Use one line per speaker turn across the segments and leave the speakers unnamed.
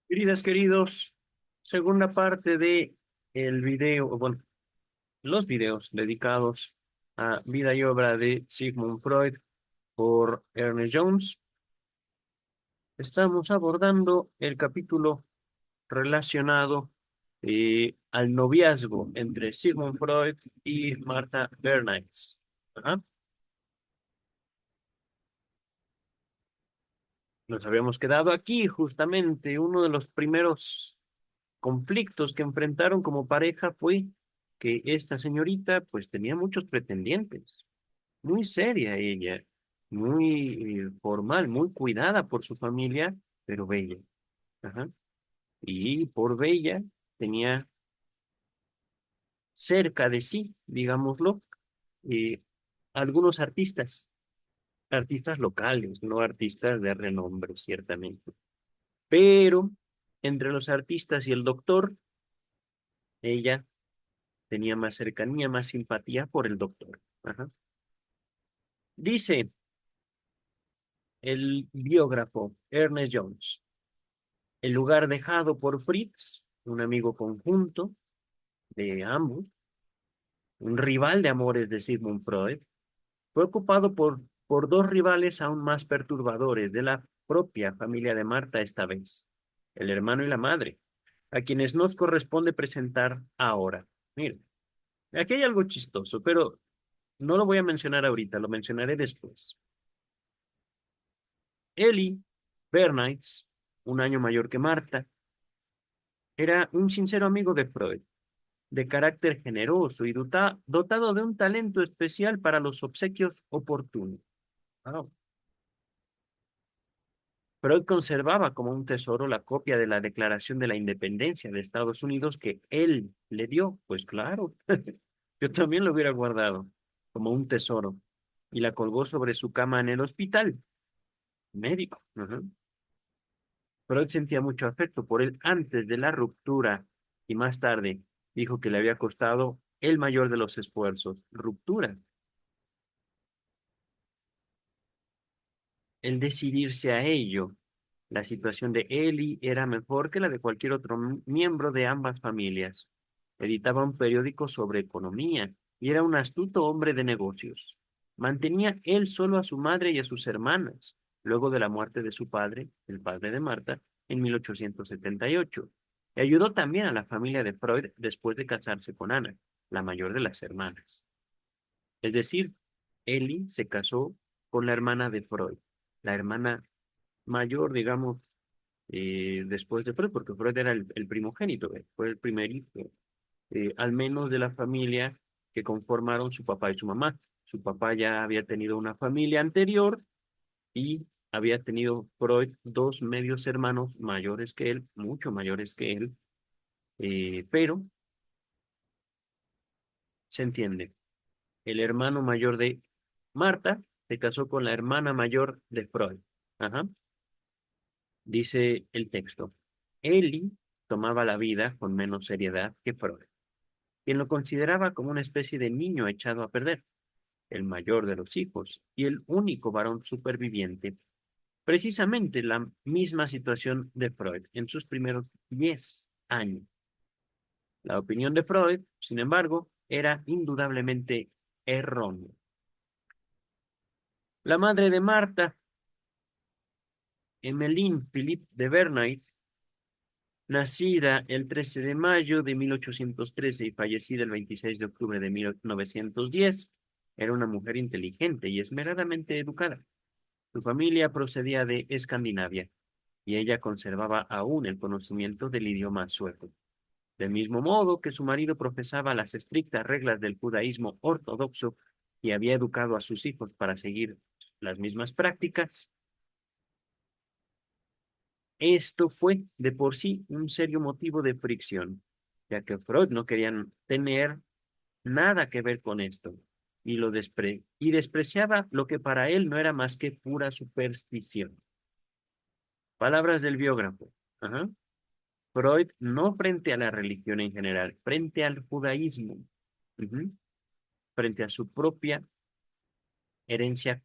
Queridas, queridos, segunda parte de el video, bueno, los videos dedicados a vida y obra de Sigmund Freud por Ernest Jones. Estamos abordando el capítulo relacionado al noviazgo entre Sigmund Freud y Martha Bernays. Ajá. Nos habíamos quedado aquí, justamente, uno de los primeros conflictos que enfrentaron como pareja fue que esta señorita pues tenía muchos pretendientes, muy seria ella, muy formal, muy cuidada por su familia, pero bella. Ajá. Y por bella tenía cerca de sí, digámoslo, eh, algunos artistas, artistas locales, no artistas de renombre, ciertamente. Pero entre los artistas y el doctor, ella tenía más cercanía, más simpatía por el doctor. Ajá. Dice el biógrafo Ernest Jones, el lugar dejado por Fritz, un amigo conjunto de ambos, un rival de amores de Sigmund Freud, fue ocupado por dos rivales aún más perturbadores de la propia familia de Marta esta vez, el hermano y la madre, a quienes nos corresponde presentar ahora. Miren, aquí hay algo chistoso, pero no lo voy a mencionar ahorita, lo mencionaré después. Ellie Bernays, un año mayor que Marta, era un sincero amigo de Freud, de carácter generoso y dotado de un talento especial para los obsequios oportunos. Wow. Freud conservaba como un tesoro la copia de la Declaración de la Independencia de Estados Unidos que él le dio. Pues claro, yo también lo hubiera guardado como un tesoro y la colgó sobre su cama en el hospital médico. Ajá. Freud sentía mucho afecto por él antes de la ruptura y más tarde dijo que le había costado el mayor de los esfuerzos, ruptura, el decidirse a ello. La situación de Eli era mejor que la de cualquier otro miembro de ambas familias. Editaba un periódico sobre economía y era un astuto hombre de negocios. Mantenía él solo a su madre y a sus hermanas, luego de la muerte de su padre, el padre de Marta, en 1878. Y ayudó también a la familia de Freud después de casarse con Ana, la mayor de las hermanas. Es decir, Eli se casó con la hermana de Freud, la hermana mayor, digamos, después de Freud, porque Freud era el primogénito, fue el primer hijo, al menos de la familia que conformaron su papá y su mamá. Su papá ya había tenido una familia anterior y había tenido Freud dos medios hermanos mayores que él, mucho mayores que él, pero se entiende. El hermano mayor de Marta se casó con la hermana mayor de Freud. Ajá. Dice el texto. Eli tomaba la vida con menos seriedad que Freud, quien lo consideraba como una especie de niño echado a perder, el mayor de los hijos y el único varón superviviente. Precisamente la misma situación de Freud en sus primeros 10 años. La opinión de Freud, sin embargo, era indudablemente errónea. La madre de Marta, Emmeline Philippe de Bernays, nacida el 13 de mayo de 1813 y fallecida el 26 de octubre de 1910, era una mujer inteligente y esmeradamente educada. Su familia procedía de Escandinavia y ella conservaba aún el conocimiento del idioma sueco. Del mismo modo que su marido profesaba las estrictas reglas del judaísmo ortodoxo y había educado a sus hijos para seguir las mismas prácticas, esto fue de por sí un serio motivo de fricción, ya que Freud no quería tener nada que ver con esto y y despreciaba lo que para él no era más que pura superstición. Palabras del biógrafo. Ajá. Freud no frente a la religión en general, frente al judaísmo, ujú, frente a su propia herencia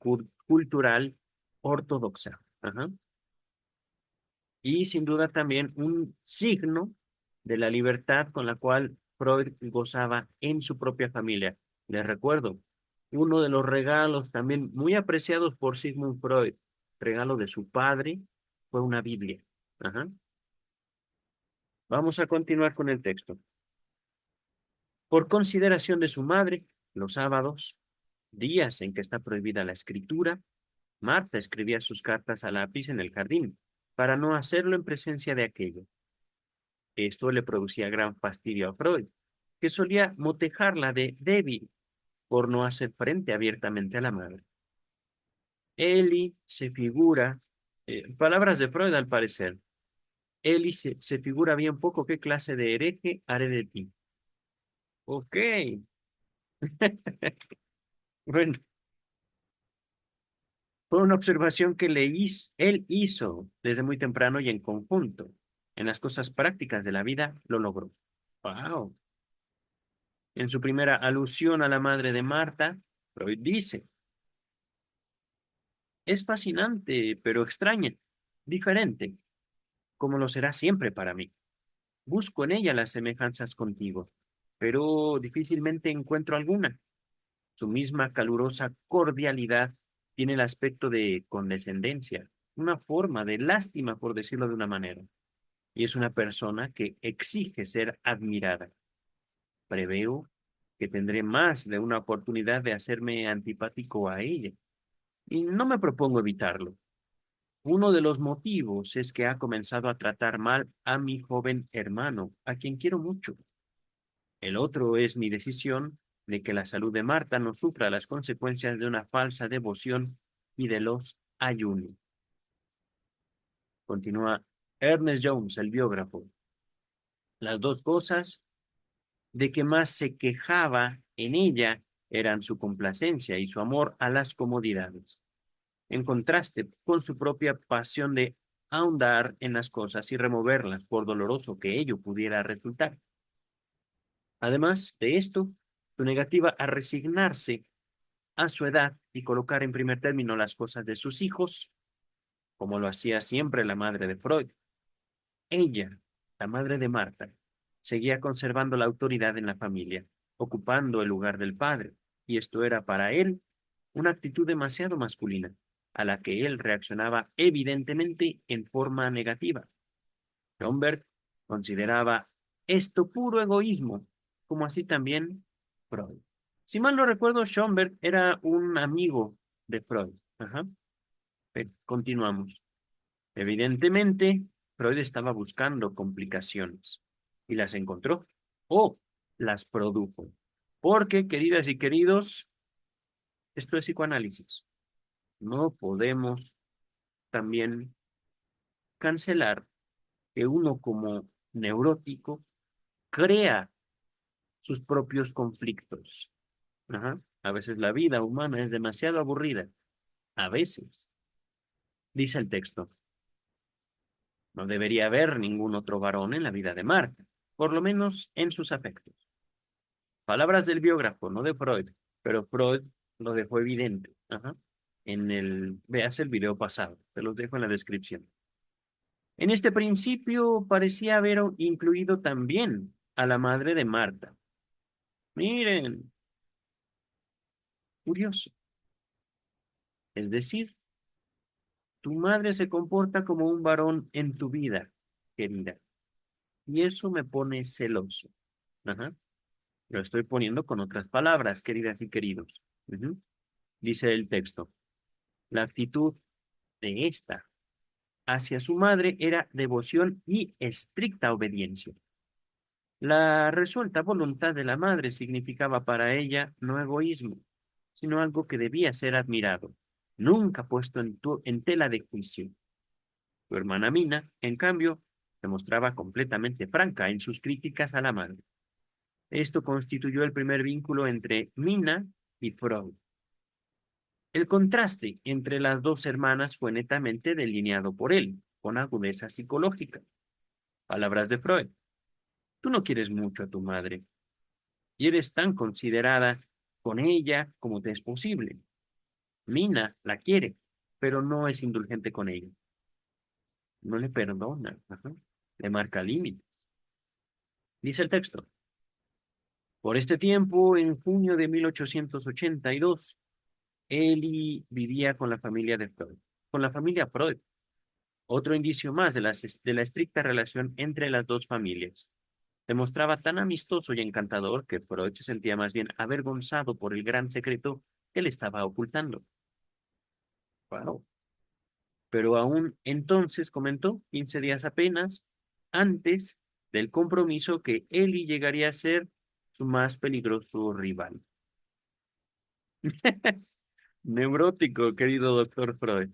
cultural ortodoxa. Ajá. y sin duda también un signo de la libertad con la cual Freud gozaba en su propia familia. Les recuerdo, uno de los regalos también muy apreciados por Sigmund Freud, regalo de su padre, fue una Biblia. Ajá. Vamos a continuar con el texto. Por consideración de su madre, los sábados, días en que está prohibida la escritura, Marta escribía sus cartas a lápiz en el jardín, para no hacerlo en presencia de aquello. Esto le producía gran fastidio a Freud, que solía motejarla de débil por no hacer frente abiertamente a la madre. Eli se figura, palabras de Freud al parecer, Eli se figura bien poco qué clase de hereje haré de ti. Ok, bueno, fue una observación que él hizo desde muy temprano y en conjunto. En las cosas prácticas de la vida lo logró. Wow. En su primera alusión a la madre de Marta, Freud dice, es fascinante, pero extraña, diferente, como lo será siempre para mí. Busco en ella las semejanzas contigo, pero difícilmente encuentro alguna. Su misma calurosa cordialidad tiene el aspecto de condescendencia, una forma de lástima, por decirlo de una manera, y es una persona que exige ser admirada. Preveo que tendré más de una oportunidad de hacerme antipático a ella, y no me propongo evitarlo. Uno de los motivos es que ha comenzado a tratar mal a mi joven hermano, a quien quiero mucho. El otro es mi decisión de que la salud de Marta no sufra las consecuencias de una falsa devoción y de los ayunos. Continúa Ernest Jones, el biógrafo. Las dos cosas de que más se quejaba en ella eran su complacencia y su amor a las comodidades, en contraste con su propia pasión de ahondar en las cosas y removerlas, por doloroso que ello pudiera resultar. Además de esto, su negativa a resignarse a su edad y colocar en primer término las cosas de sus hijos, como lo hacía siempre la madre de Freud. Ella, la madre de Marta, seguía conservando la autoridad en la familia, ocupando el lugar del padre, y esto era para él una actitud demasiado masculina, a la que él reaccionaba evidentemente en forma negativa. Schomburg consideraba esto puro egoísmo, como así también Freud. Si mal no recuerdo, Schomburg era un amigo de Freud. Ajá. Continuamos. Evidentemente, Freud estaba buscando complicaciones y las encontró o las produjo. Porque, queridas y queridos, esto es psicoanálisis. No podemos también cancelar que uno como neurótico crea sus propios conflictos. Ajá. A veces la vida humana es demasiado aburrida. A veces, dice el texto, no debería haber ningún otro varón en la vida de Marta, por lo menos en sus afectos. Palabras del biógrafo, no de Freud, pero Freud lo dejó evidente. Ajá. Veas el video pasado, te los dejo en la descripción. En este principio parecía haber incluido también a la madre de Marta. Miren, curioso. Es decir, tu madre se comporta como un varón en tu vida, querida, y eso me pone celoso. Ajá. Lo estoy poniendo con otras palabras, queridas y queridos. Ujú. Dice el texto, la actitud de esta hacia su madre era devoción y estricta obediencia. La resuelta voluntad de la madre significaba para ella no egoísmo, sino algo que debía ser admirado, nunca puesto en tela de juicio. Su hermana Mina, en cambio, se mostraba completamente franca en sus críticas a la madre. Esto constituyó el primer vínculo entre Mina y Freud. El contraste entre las dos hermanas fue netamente delineado por él, con agudeza psicológica. Palabras de Freud. Tú no quieres mucho a tu madre y eres tan considerada con ella como te es posible. Mina la quiere, pero no es indulgente con ella. no le perdona, ajá, le marca límites. Dice el texto, por este tiempo, en junio de 1882, Eli vivía con la familia de Freud, con la familia Freud, otro indicio más de la estricta relación entre las dos familias. Se mostraba tan amistoso y encantador que Freud se sentía más bien avergonzado por el gran secreto que le estaba ocultando. Wow. Pero aún entonces, comentó, 15 días apenas antes del compromiso, que Eli llegaría a ser su más peligroso rival. Neurótico, querido doctor Freud.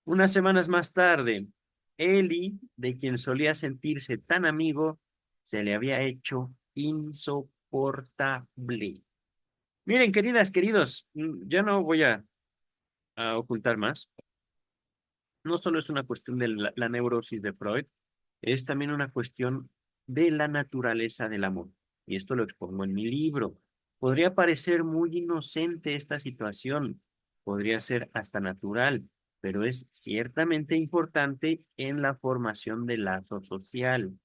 Unas semanas más tarde, Eli, de quien solía sentirse tan amigo, se le había hecho insoportable. Miren, queridas, queridos, ya no voy a ocultar más. No solo es una cuestión de la neurosis de Freud, es también una cuestión de la naturaleza del amor. Y esto lo expongo en mi libro. Podría parecer muy inocente esta situación, podría ser hasta natural, pero es ciertamente importante en la formación del lazo social.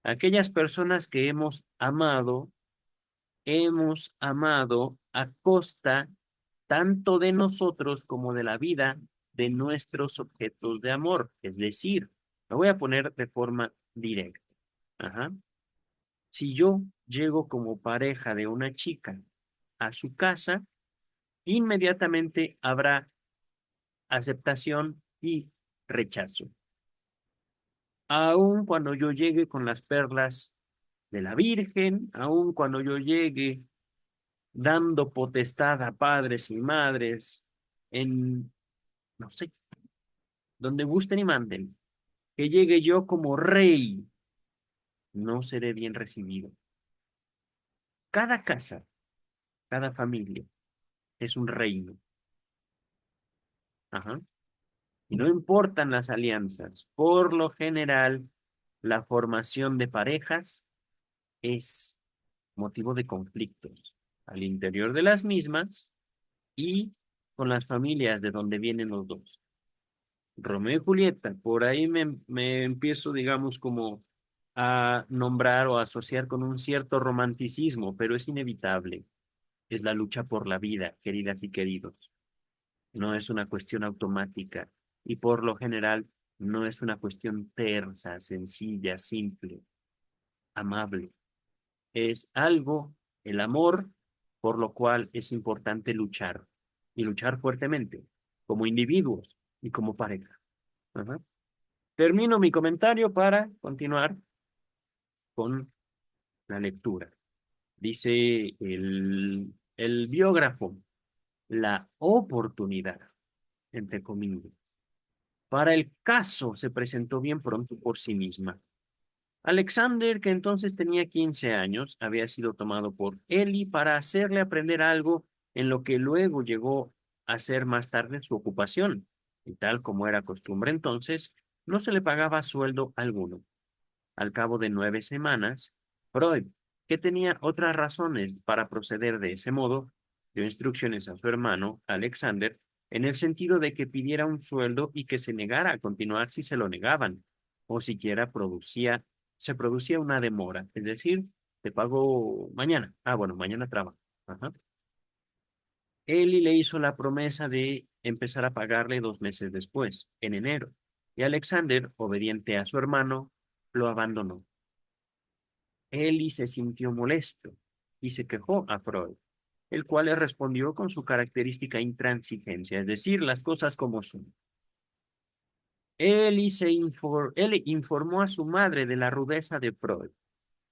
Aquellas personas que hemos amado a costa tanto de nosotros como de la vida de nuestros objetos de amor. Es decir, lo voy a poner de forma directa. Ajá. Si yo llego como pareja de una chica a su casa, inmediatamente habrá aceptación y rechazo. Aun cuando yo llegue con las perlas de la Virgen, aun cuando yo llegue dando potestad a padres y madres en, no sé, donde gusten y manden, que llegue yo como rey, no seré bien recibido. Cada casa, cada familia es un reino. Ajá. Y no importan las alianzas. Por lo general, la formación de parejas es motivo de conflictos al interior de las mismas y con las familias de donde vienen los dos. Romeo y Julieta, por ahí me empiezo, digamos, como a nombrar o a asociar con un cierto romanticismo, pero es inevitable. Es la lucha por la vida, queridas y queridos. No es una cuestión automática y por lo general no es una cuestión tersa, sencilla, simple, amable. Es algo, el amor, por lo cual es importante luchar y luchar fuertemente, como individuos y como pareja. Ajá. Termino mi comentario para continuar con la lectura. Dice el biógrafo, la oportunidad, entre comillas, para el caso se presentó bien pronto por sí misma. Alexander, que entonces tenía 15 años, había sido tomado por Eli para hacerle aprender algo en lo que luego llegó a ser más tarde su ocupación, y tal como era costumbre entonces, no se le pagaba sueldo alguno. Al cabo de 9 semanas, Freud, que tenía otras razones para proceder de ese modo, dio instrucciones a su hermano, Alexander, en el sentido de que pidiera un sueldo y que se negara a continuar si se lo negaban, o siquiera se producía una demora, es decir, te pago mañana. Ah, bueno, mañana trabajo. Ajá. Eli le hizo la promesa de empezar a pagarle 2 meses después, en enero, y Alexander, obediente a su hermano, lo abandonó. Eli se sintió molesto y se quejó a Freud, el cual le respondió con su característica intransigencia, es decir, las cosas como son. Eli informó a su madre de la rudeza de Freud,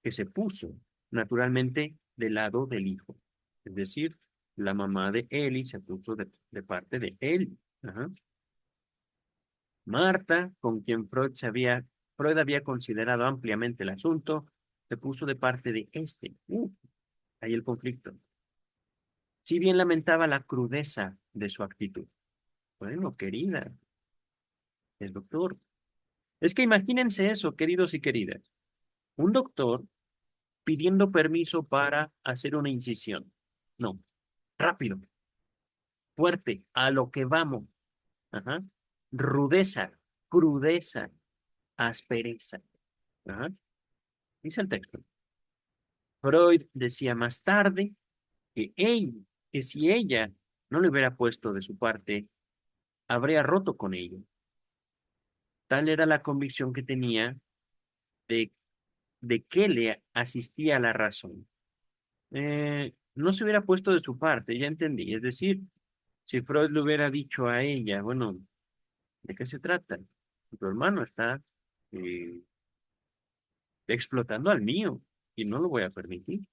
que se puso, naturalmente, del lado del hijo. Es decir, la mamá de Eli se puso de parte de Eli. Ajá. Marta, con quien Freud había considerado ampliamente el asunto, se puso de parte de este. Ahí el conflicto. Si bien lamentaba la crudeza de su actitud. Bueno, querida, el doctor. Es que imagínense eso, queridos y queridas. Un doctor pidiendo permiso para hacer una incisión. No, rápido, fuerte, a lo que vamos. Ajá. Rudeza, crudeza. aspereza. Ajá. Dice el texto. Freud decía más tarde que si ella no le hubiera puesto de su parte, habría roto con ella. Tal era la convicción que tenía de, de que le asistía a la razón. No se hubiera puesto de su parte, ya entendí. Es decir, si Freud le hubiera dicho a ella, bueno, ¿de qué se trata? Tu hermano está eh, explotando al mío y no lo voy a permitir.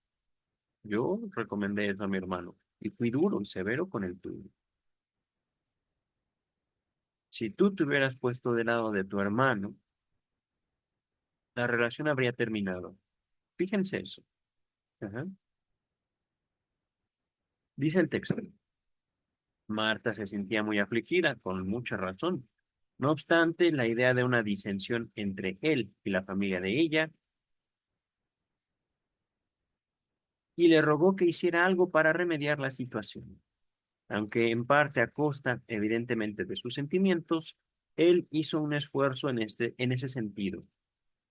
Yo recomendé eso a mi hermano y fui duro y severo con el tuyo. Si tú te hubieras puesto del lado de tu hermano, la relación habría terminado. Fíjense eso. Ajá. Dice el texto. Marta se sentía muy afligida, con mucha razón. No obstante, la idea de una disensión entre él y la familia de ella, y le rogó que hiciera algo para remediar la situación. Aunque en parte a costa, evidentemente, de sus sentimientos, él hizo un esfuerzo en ese sentido.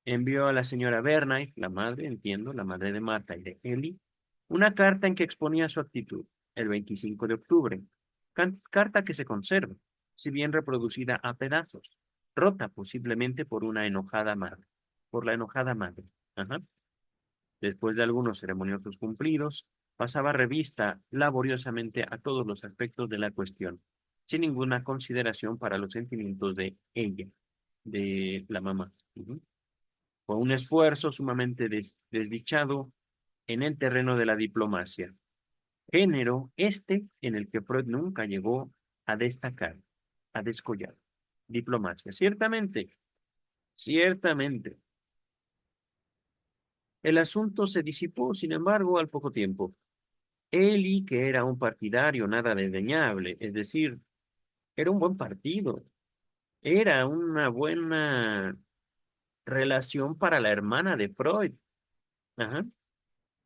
Envió a la señora Bernay, la madre, entiendo, la madre de Marta y de Ellie, una carta en que exponía su actitud, el 25 de octubre. Carta que se conserva, si bien reproducida a pedazos, rota posiblemente por una enojada madre, por la enojada madre. Ajá. Después de algunos ceremoniosos cumplidos, pasaba revista laboriosamente a todos los aspectos de la cuestión, sin ninguna consideración para los sentimientos de ella, de la mamá. Ujú. Fue un esfuerzo sumamente desdichado en el terreno de la diplomacia, género este en el que Freud nunca llegó a destacar, a descollar. Diplomacia, ciertamente, ciertamente. El asunto se disipó, sin embargo, al poco tiempo. Eli, que era un partidario nada desdeñable, es decir, era un buen partido, era una buena relación para la hermana de Freud, ajá,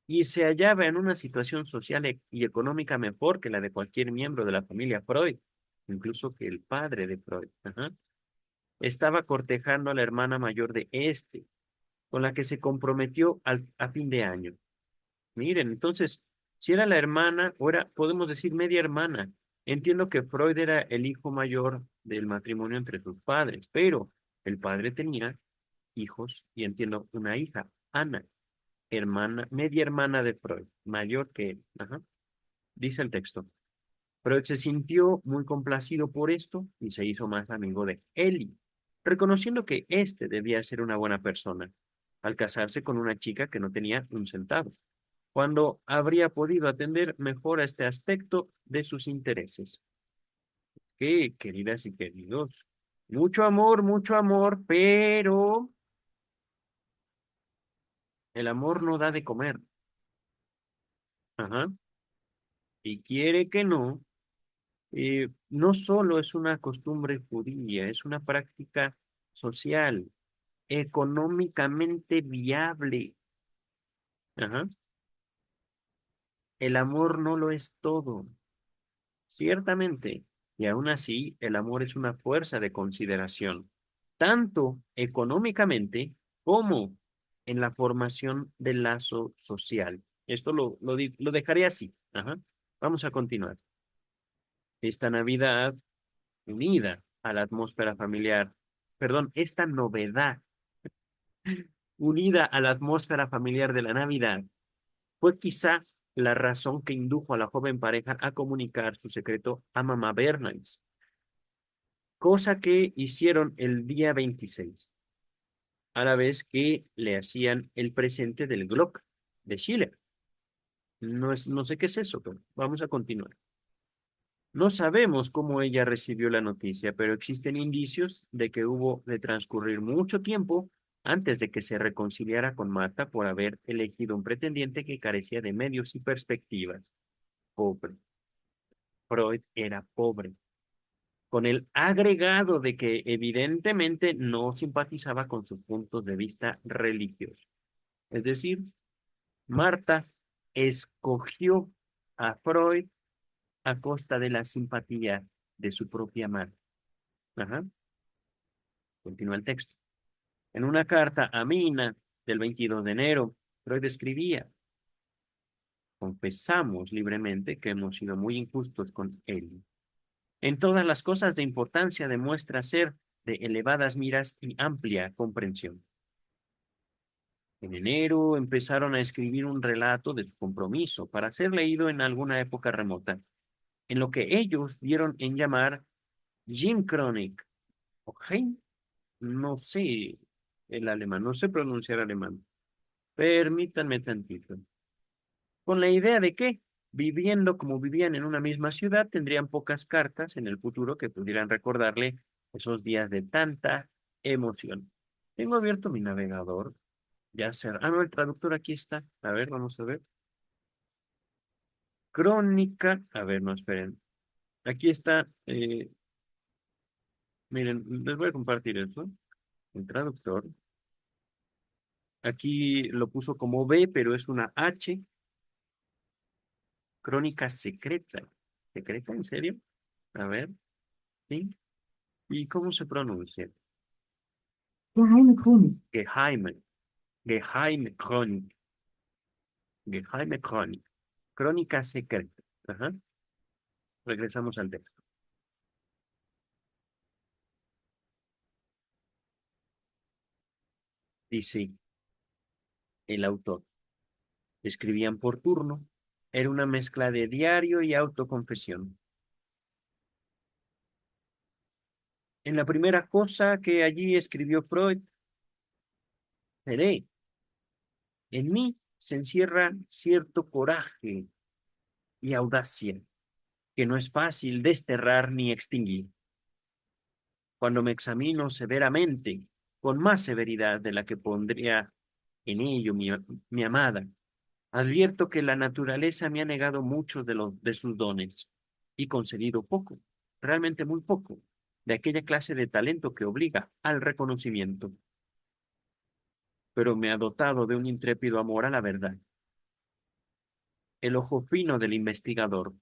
y se hallaba en una situación social y económica mejor que la de cualquier miembro de la familia Freud, incluso que el padre de Freud, ajá. Estaba cortejando a la hermana mayor de este, con la que se comprometió a fin de año. Miren, entonces, si era la hermana, o era, podemos decir, media hermana. Entiendo que Freud era el hijo mayor del matrimonio entre sus padres, pero el padre tenía hijos y entiendo una hija, Ana, hermana, media hermana de Freud, mayor que él. Ajá. Dice el texto. Freud se sintió muy complacido por esto y se hizo más amigo de Eli, reconociendo que éste debía ser una buena persona, al casarse con una chica que no tenía un centavo cuando habría podido atender mejor a este aspecto de sus intereses. ¿Qué, queridas y queridos? Mucho amor, pero el amor no da de comer. Ajá. Y quiere que no, no solo es una costumbre judía, es una práctica social, económicamente viable. Ajá. El amor no lo es todo. Ciertamente, y aún así, el amor es una fuerza de consideración, tanto económicamente como en la formación del lazo social. Esto lo dejaré así. Ajá. Vamos a continuar. Esta Navidad, unida a la atmósfera familiar, perdón, esta novedad, unida a la atmósfera familiar de la Navidad, fue quizás la razón que indujo a la joven pareja a comunicar su secreto a mamá Bernays, cosa que hicieron el día 26, a la vez que le hacían el presente del Glock de Schiller. No sé qué es eso, pero vamos a continuar. No sabemos cómo ella recibió la noticia, pero existen indicios de que hubo de transcurrir mucho tiempo antes de que se reconciliara con Marta por haber elegido un pretendiente que carecía de medios y perspectivas. Pobre. Freud era pobre, con el agregado de que evidentemente no simpatizaba con sus puntos de vista religiosos. Es decir, Marta escogió a Freud a costa de la simpatía de su propia madre. Ajá. Continúa el texto. En una carta a Mina del 22 de enero, Freud escribía: confesamos libremente que hemos sido muy injustos con él. En todas las cosas de importancia demuestra ser de elevadas miras y amplia comprensión. En enero empezaron a escribir un relato de su compromiso para ser leído en alguna época remota, en lo que ellos dieron en llamar Jim Chronic, o Heim, no sé el alemán, no sé pronunciar alemán. Permítanme tantito. Con la idea de que, viviendo como vivían en una misma ciudad, tendrían pocas cartas en el futuro que pudieran recordarle esos días de tanta emoción. Tengo abierto mi navegador. Ya sé. Ah, no, el traductor aquí está. A ver, vamos a ver. Crónica. A ver, no, esperen. Aquí está. Miren, les voy a compartir esto. El traductor. Aquí lo puso como B, pero es una H. Crónica secreta. ¿Secreta? ¿En serio? A ver, ¿sí? ¿Y cómo se pronuncia?
Geheime Chronik.
Geheime. Geheime Chronik. Geheime Chronik. Crónica secreta. Ajá. Regresamos al texto. Dice el autor. Escribían por turno. Era una mezcla de diario y autoconfesión. En la primera cosa que allí escribió Freud, seré. En mí se encierra cierto coraje y audacia que no es fácil desterrar ni extinguir. Cuando me examino severamente, con más severidad de la que pondría en ello mi amada, advierto que la naturaleza me ha negado muchos de sus dones y concedido poco, realmente muy poco, de aquella clase de talento que obliga al reconocimiento, pero me ha dotado de un intrépido amor a la verdad, el ojo fino del investigador,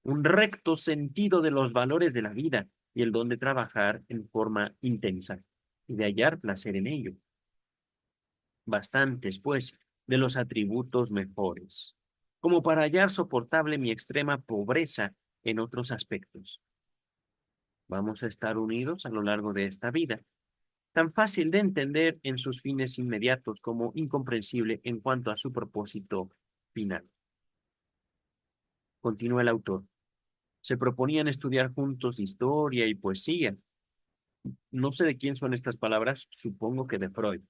un recto sentido de los valores de la vida y el don de trabajar en forma intensa y de hallar placer en ello. Bastantes, pues, de los atributos mejores, como para hallar soportable mi extrema pobreza en otros aspectos. Vamos a estar unidos a lo largo de esta vida, tan fácil de entender en sus fines inmediatos como incomprensible en cuanto a su propósito final. Continúa el autor. Se proponían estudiar juntos historia y poesía. No sé de quién son estas palabras, supongo que de Freud.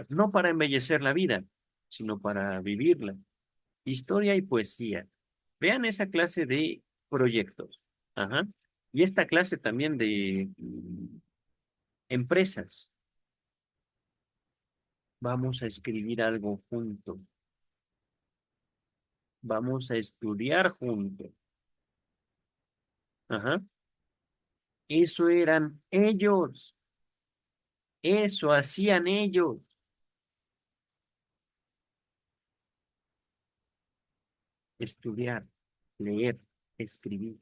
No para embellecer la vida, sino para vivirla. Historia y poesía. Vean esa clase de proyectos. Ajá. Y esta clase también de empresas. Vamos a escribir algo juntos. Vamos a estudiar juntos. Ajá. Eso eran ellos. Eso hacían ellos. Estudiar, leer, escribir.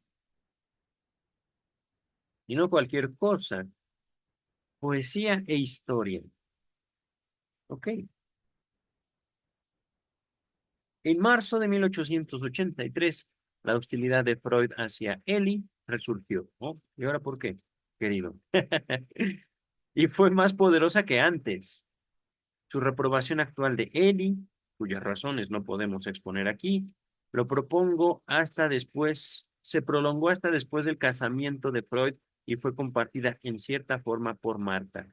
Y no cualquier cosa. Poesía e historia. Ok. En marzo de 1883, la hostilidad de Freud hacia Ellie resurgió. ¿Oh? ¿Y ahora por qué, querido? Y fue más poderosa que antes. Su reprobación actual de Ellie, cuyas razones no podemos exponer aquí, lo propongo hasta después, se prolongó hasta después del casamiento de Freud y fue compartida en cierta forma por Marta.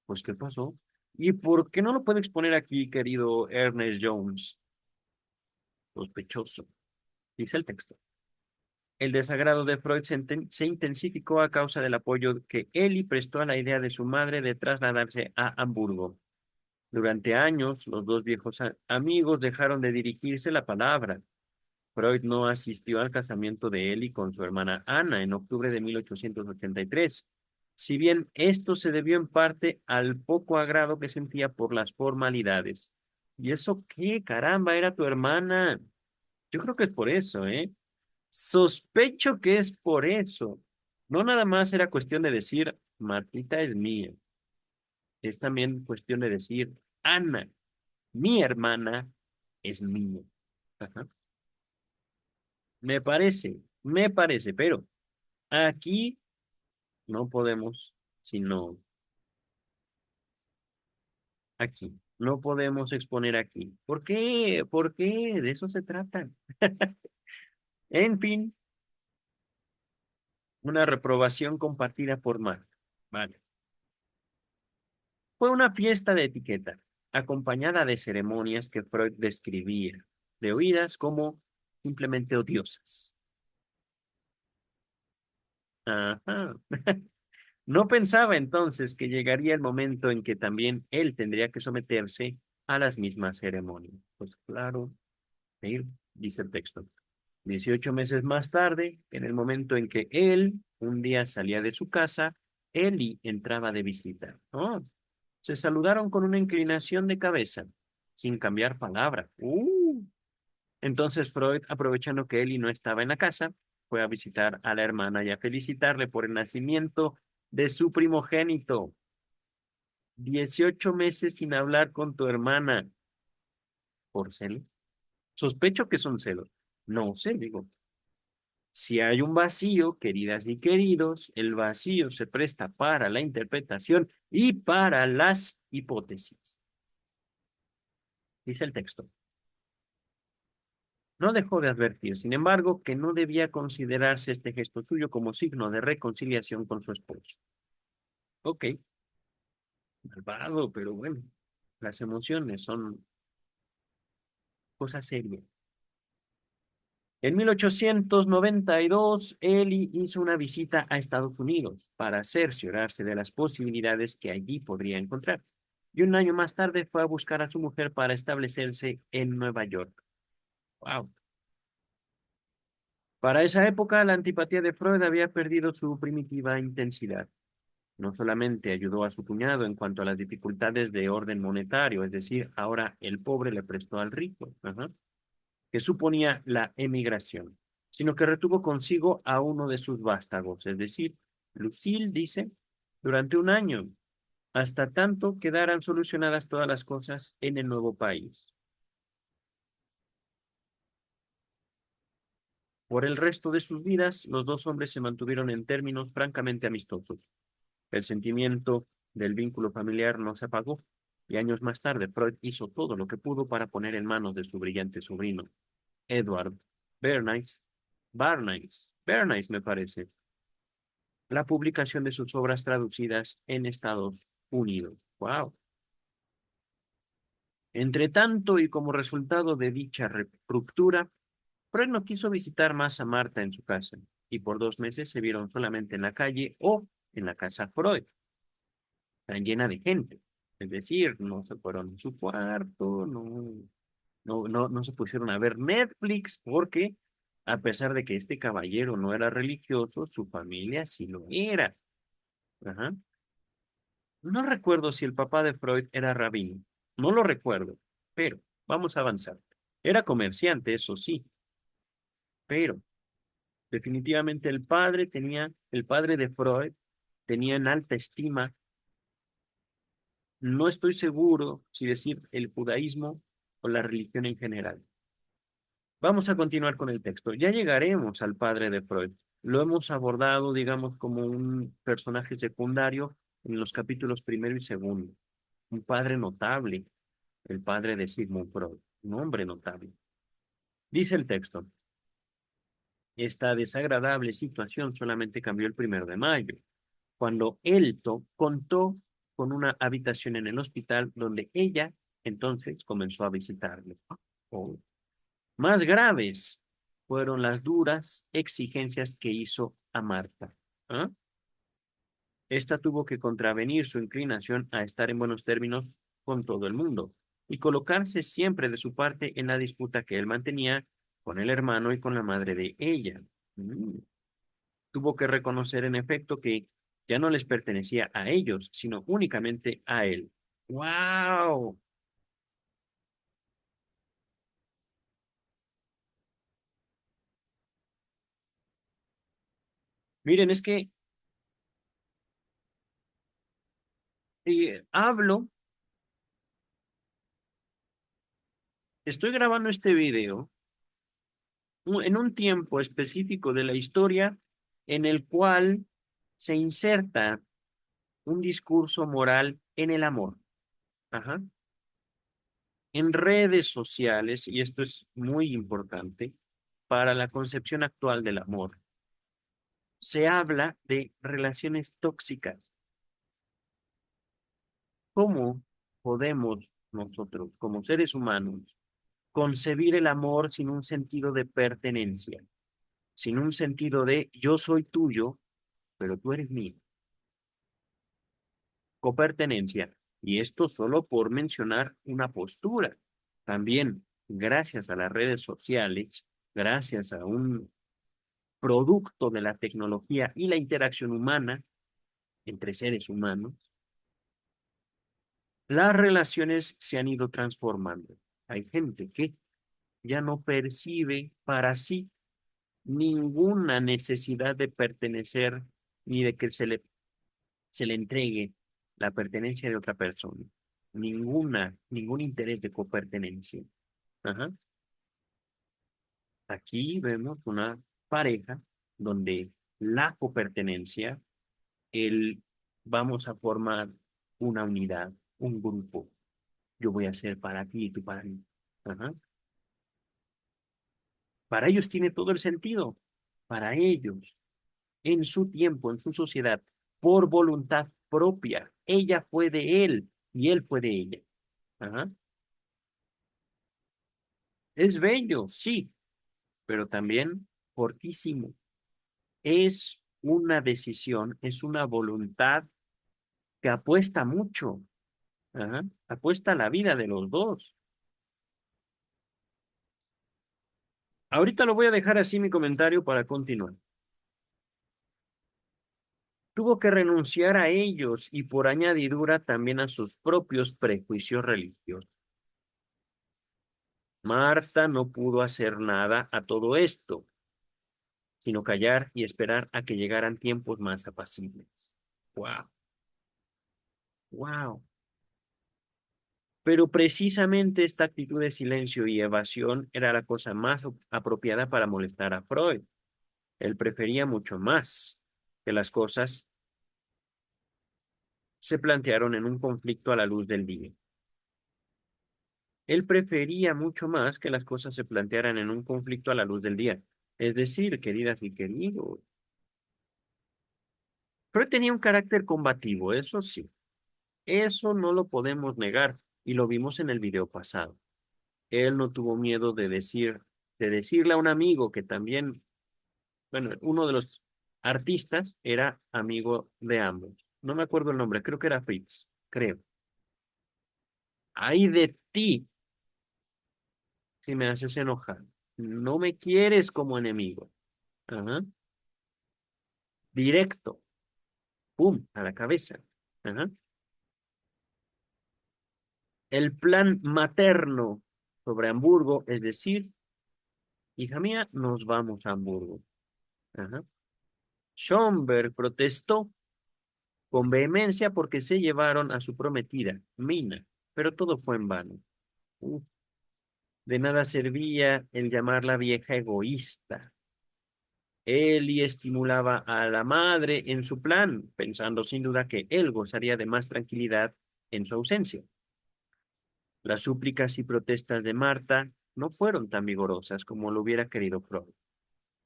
Pues, ¿qué pasó? ¿Y por qué no lo puedo exponer aquí, querido Ernest Jones? Sospechoso. Dice el texto. El desagrado de Freud se intensificó a causa del apoyo que Ellie prestó a la idea de su madre de trasladarse a Hamburgo. Durante años, los dos viejos amigos dejaron de dirigirse la palabra. Freud no asistió al casamiento de Ellie con su hermana Ana en octubre de 1883. Si bien esto se debió en parte al poco agrado que sentía por las formalidades. ¿Y eso qué? Caramba, era tu hermana. Yo creo que es por eso, ¿eh? Sospecho que es por eso. No nada más era cuestión de decir, Martita es mía. Es también cuestión de decir, Ana, mi hermana, es mía. Ajá. Me parece, pero aquí no podemos, sino aquí. No podemos exponer aquí. ¿Por qué? ¿Por qué? De eso se trata. En fin, una reprobación compartida por Mark. Vale. Fue una fiesta de etiqueta, acompañada de ceremonias que Freud describía, de oídas como simplemente odiosas. Ajá. No pensaba entonces que llegaría el momento en que también él tendría que someterse a las mismas ceremonias. Pues claro, dice el texto. 18 meses más tarde, en el momento en que él un día salía de su casa, Ellie entraba de visita. Oh, se saludaron con una inclinación de cabeza, sin cambiar palabra. Entonces Freud, aprovechando que Ellie no estaba en la casa, fue a visitar a la hermana y a felicitarle por el nacimiento de su primogénito. 18 meses sin hablar con tu hermana. ¿Por celos? Sospecho que son celos. No sé, digo. Si hay un vacío, queridas y queridos, el vacío se presta para la interpretación y para las hipótesis. Dice el texto. No dejó de advertir, sin embargo, que no debía considerarse este gesto suyo como signo de reconciliación con su esposo. Ok, malvado, pero bueno, las emociones son cosas serias. En 1892, Eli hizo una visita a Estados Unidos para cerciorarse de las posibilidades que allí podría encontrar. Y un año más tarde fue a buscar a su mujer para establecerse en Nueva York. Wow. Para esa época, la antipatía de Freud había perdido su primitiva intensidad. No solamente ayudó a su cuñado en cuanto a las dificultades de orden monetario, es decir, ahora el pobre le prestó al rico, que suponía la emigración, sino que retuvo consigo a uno de sus vástagos, es decir, Lucille dice, durante un año, hasta tanto quedaran solucionadas todas las cosas en el nuevo país. Por el resto de sus vidas, los dos hombres se mantuvieron en términos francamente amistosos. El sentimiento del vínculo familiar no se apagó, y años más tarde Freud hizo todo lo que pudo para poner en manos de su brillante sobrino, Edward Bernays me parece, la publicación de sus obras traducidas en Estados Unidos. ¡Wow! Entre tanto, y como resultado de dicha ruptura, Freud no quiso visitar más a Marta en su casa, y por 2 meses se vieron solamente en la calle o en la casa Freud, tan llena de gente. Es decir, no se fueron a su cuarto, no se pusieron a ver Netflix, porque a pesar de que este caballero no era religioso, su familia sí lo era. Ajá. No recuerdo si el papá de Freud era rabino, no lo recuerdo, pero vamos a avanzar. Era comerciante, eso sí, pero definitivamente el padre de Freud tenía en alta estima, no estoy seguro si decir el judaísmo o la religión en general. Vamos a continuar con el texto. Ya llegaremos al padre de Freud. Lo hemos abordado, digamos, como un personaje secundario en los capítulos primero y segundo. Un padre notable, el padre de Sigmund Freud, un hombre notable. Dice el texto, esta desagradable situación solamente cambió el 1 de mayo, cuando Elto contó con una habitación en el hospital donde ella entonces comenzó a visitarle. Oh. Más graves fueron las duras exigencias que hizo a Marta. ¿Ah? Esta tuvo que contravenir su inclinación a estar en buenos términos con todo el mundo y colocarse siempre de su parte en la disputa que él mantenía con el hermano y con la madre de ella. Mm. Tuvo que reconocer en efecto que ya no les pertenecía a ellos, sino únicamente a él. ¡Wow! Miren, es que hablo, estoy grabando este video en un tiempo específico de la historia en el cual se inserta un discurso moral en el amor. Ajá. En redes sociales, y esto es muy importante para la concepción actual del amor, se habla de relaciones tóxicas. ¿Cómo podemos nosotros, como seres humanos, concebir el amor sin un sentido de pertenencia, sin un sentido de yo soy tuyo, pero tú eres mío? Copertenencia. Y esto solo por mencionar una postura. También, gracias a las redes sociales, gracias a un producto de la tecnología y la interacción humana entre seres humanos, las relaciones se han ido transformando. Hay gente que ya no percibe para sí ninguna necesidad de pertenecer ni de que se le entregue la pertenencia de otra persona. Ningún interés de copertenencia. Ajá. Aquí vemos una pareja donde la copertenencia, el vamos a formar una unidad, un grupo. Yo voy a ser para ti y tú para mí. Ajá. Para ellos tiene todo el sentido. Para ellos, en su tiempo, en su sociedad, por voluntad propia. Ella fue de él y él fue de ella. Ajá. Es bello, sí, pero también fortísimo. Es una decisión, es una voluntad que apuesta mucho. Ajá. Apuesta a la vida de los dos. Ahorita lo voy a dejar así mi comentario para continuar. Tuvo que renunciar a ellos y por añadidura también a sus propios prejuicios religiosos. Marta no pudo hacer nada a todo esto, sino callar y esperar a que llegaran tiempos más apacibles. Wow, wow. Pero precisamente esta actitud de silencio y evasión era la cosa más apropiada para molestar a Freud. Él prefería mucho más que las cosas se plantearon en un conflicto a la luz del día. Él prefería mucho más que las cosas se plantearan en un conflicto a la luz del día. Es decir, queridas y queridos, Freud tenía un carácter combativo, eso sí, eso no lo podemos negar y lo vimos en el video pasado. Él no tuvo miedo de decirle a un amigo que también, bueno, uno de los artistas era amigo de ambos. No me acuerdo el nombre, creo que era Fritz, creo. Ay de ti si me haces enojar. No me quieres como enemigo. Ajá. Directo, pum, a la cabeza. Ajá. El plan materno sobre Hamburgo, es decir, hija mía, nos vamos a Hamburgo. Ajá. Schomberg protestó con vehemencia porque se llevaron a su prometida, Mina, pero todo fue en vano. Uf, de nada servía el llamarla vieja egoísta. Eli estimulaba a la madre en su plan, pensando sin duda que él gozaría de más tranquilidad en su ausencia. Las súplicas y protestas de Marta no fueron tan vigorosas como lo hubiera querido Freud,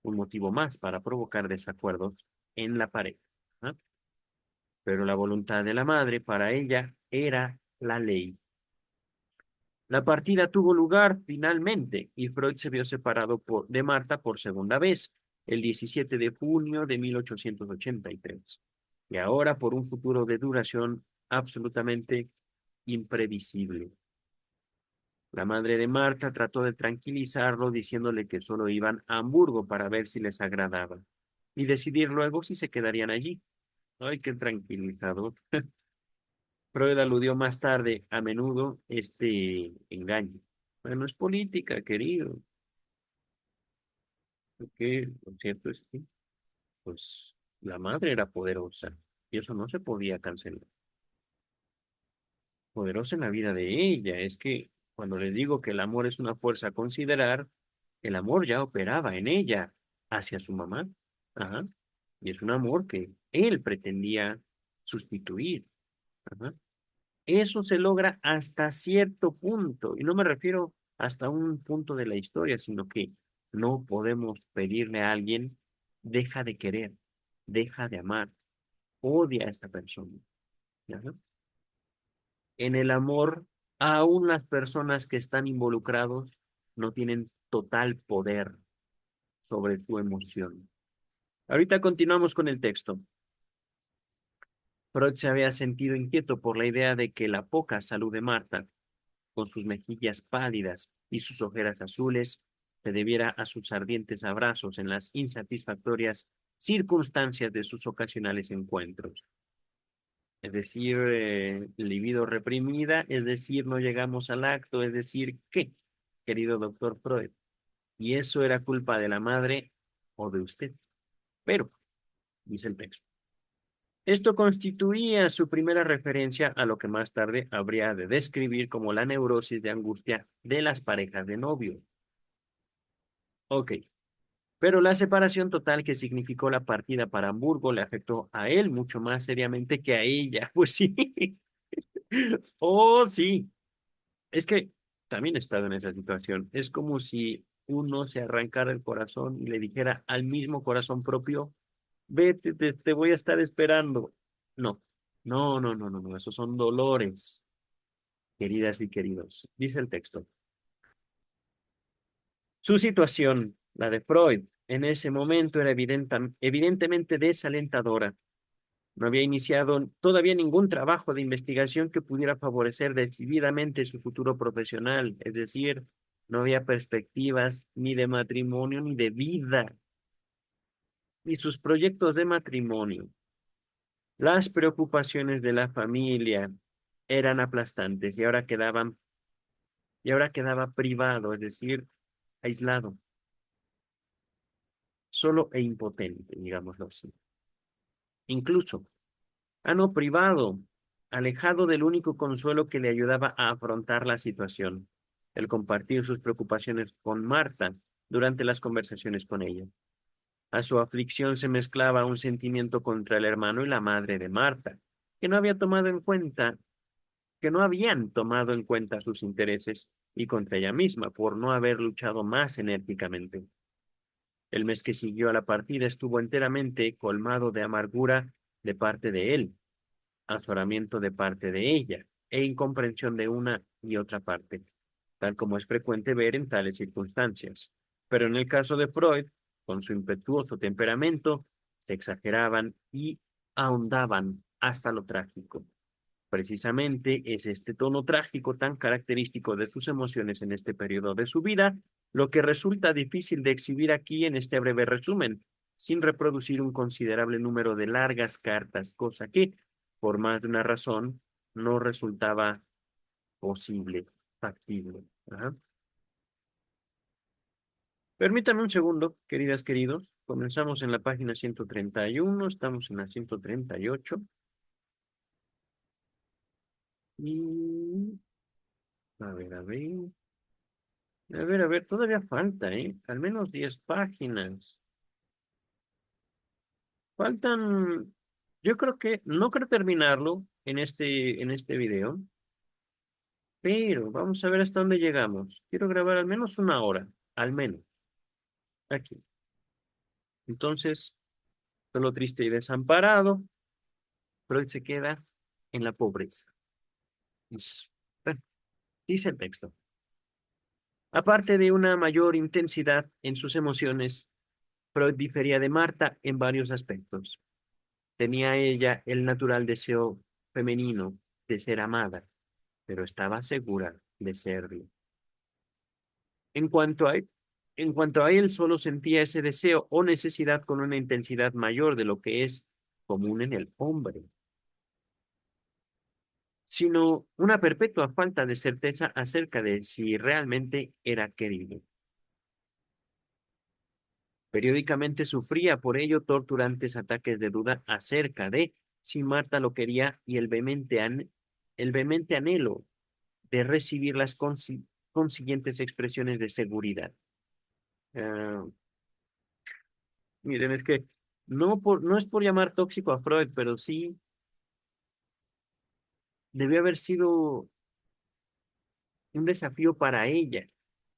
un motivo más para provocar desacuerdos en la pareja. ¿Ah? Pero la voluntad de la madre para ella era la ley. La partida tuvo lugar finalmente y Freud se vio separado de Marta por segunda vez, el 17 de junio de 1883. Y ahora por un futuro de duración absolutamente imprevisible. La madre de Marta trató de tranquilizarlo diciéndole que solo iban a Hamburgo para ver si les agradaba y decidir luego si se quedarían allí. Ay, qué tranquilizador. Freud aludió más tarde a menudo este engaño. Bueno, es política, querido. Porque lo cierto es que, pues, la madre era poderosa y eso no se podía cancelar. poderosa en la vida de ella. Es que cuando le digo que el amor es una fuerza a considerar, el amor ya operaba en ella hacia su mamá. Ajá. Y es un amor que él pretendía sustituir. Ajá. Eso se logra hasta cierto punto, y no me refiero hasta un punto de la historia, sino que no podemos pedirle a alguien, deja de querer, deja de amar, odia a esta persona. Ajá. En el amor, aún las personas que están involucrados no tienen total poder sobre tu emoción. Ahorita continuamos con el texto. Freud se había sentido inquieto por la idea de que la poca salud de Marta, con sus mejillas pálidas y sus ojeras azules, se debiera a sus ardientes abrazos en las insatisfactorias circunstancias de sus ocasionales encuentros. Es decir, libido reprimida, es decir, no llegamos al acto, es decir, ¿qué, querido doctor Freud? Y eso era culpa de la madre o de usted. Pero, dice el texto, esto constituía su primera referencia a lo que más tarde habría de describir como la neurosis de angustia de las parejas de novio. Ok, pero la separación total que significó la partida para Hamburgo le afectó a él mucho más seriamente que a ella. Pues sí. Oh, sí. Es que también he estado en esa situación. Es como si uno se arrancara el corazón y le dijera al mismo corazón propio, vete, te voy a estar esperando. No, no. Esos son dolores, queridas y queridos. Dice el texto. Su situación, la de Freud, en ese momento era evidentemente desalentadora. No había iniciado todavía ningún trabajo de investigación que pudiera favorecer decididamente su futuro profesional, es decir, no había perspectivas ni de matrimonio ni de vida, ni sus proyectos de matrimonio. Las preocupaciones de la familia eran aplastantes y ahora quedaba privado, es decir, aislado, solo e impotente, digámoslo así. Incluso no privado, alejado del único consuelo que le ayudaba a afrontar la situación, el compartir sus preocupaciones con Marta durante las conversaciones con ella. A su aflicción se mezclaba un sentimiento contra el hermano y la madre de Marta, que no había tomado en cuenta, que no habían tomado en cuenta sus intereses, y contra ella misma por no haber luchado más enérgicamente. El mes que siguió a la partida estuvo enteramente colmado de amargura de parte de él, azoramiento de parte de ella e incomprensión de una y otra parte, tal como es frecuente ver en tales circunstancias. Pero en el caso de Freud, con su impetuoso temperamento, se exageraban y ahondaban hasta lo trágico. Precisamente es este tono trágico tan característico de sus emociones en este periodo de su vida, lo que resulta difícil de exhibir aquí en este breve resumen, sin reproducir un considerable número de largas cartas, cosa que, por más de una razón, no resultaba posible, factible. Ajá. Permítame un segundo, queridas, queridos. Comenzamos en la página 131, estamos en la 138 y a ver. A ver, todavía falta, ¿eh? Al menos 10 páginas. Faltan, yo creo que, no creo terminarlo en este video, pero vamos a ver hasta dónde llegamos. Quiero grabar al menos una hora, al menos, aquí. Entonces, solo triste y desamparado, Freud se queda en la pobreza. Bueno, dice el texto. Aparte de una mayor intensidad en sus emociones, Freud difería de Marta en varios aspectos. Tenía ella el natural deseo femenino de ser amada, pero estaba segura de serlo. En cuanto a, en cuanto a él, solo sentía ese deseo o necesidad con una intensidad mayor de lo que es común en el hombre, sino una perpetua falta de certeza acerca de si realmente era querido. Periódicamente sufría por ello torturantes ataques de duda acerca de si Marta lo quería y el el vehemente anhelo de recibir las consiguientes expresiones de seguridad. Ah, miren, es que no es por llamar tóxico a Freud, pero sí debió haber sido un desafío para ella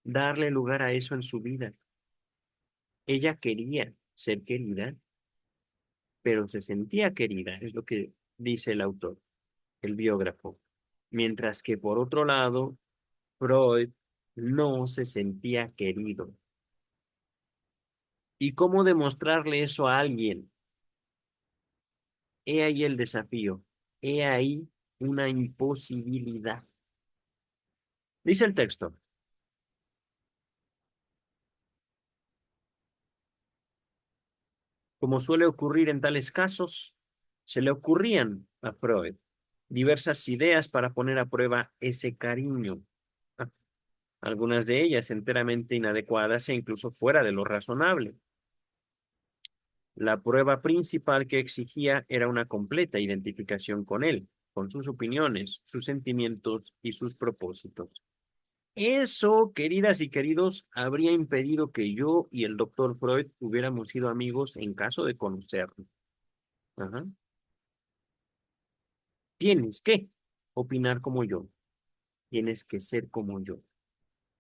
darle lugar a eso en su vida. Ella quería ser querida, pero se sentía querida, es lo que dice el autor, el biógrafo. Mientras que por otro lado, Freud no se sentía querido. ¿Y cómo demostrarle eso a alguien? He ahí el desafío, he ahí una imposibilidad. Dice el texto, como suele ocurrir en tales casos, se le ocurrían a Freud diversas ideas para poner a prueba ese cariño, ah, algunas de ellas enteramente inadecuadas e incluso fuera de lo razonable. La prueba principal que exigía era una completa identificación con él, con sus opiniones, sus sentimientos y sus propósitos. Eso, queridas y queridos, habría impedido que yo y el doctor Freud hubiéramos sido amigos en caso de conocernos. Ajá. Tienes que opinar como yo, tienes que ser como yo,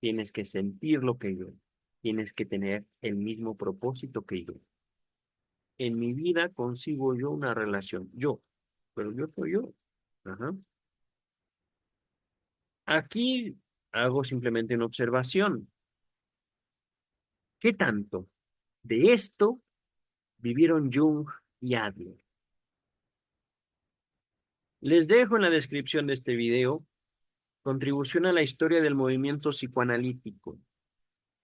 tienes que sentir lo que yo, tienes que tener el mismo propósito que yo. En mi vida consigo yo una relación, yo, pero yo soy yo. Ajá. Aquí hago simplemente una observación. ¿Qué tanto de esto vivieron Jung y Adler? Les dejo en la descripción de este video contribución a la historia del movimiento psicoanalítico,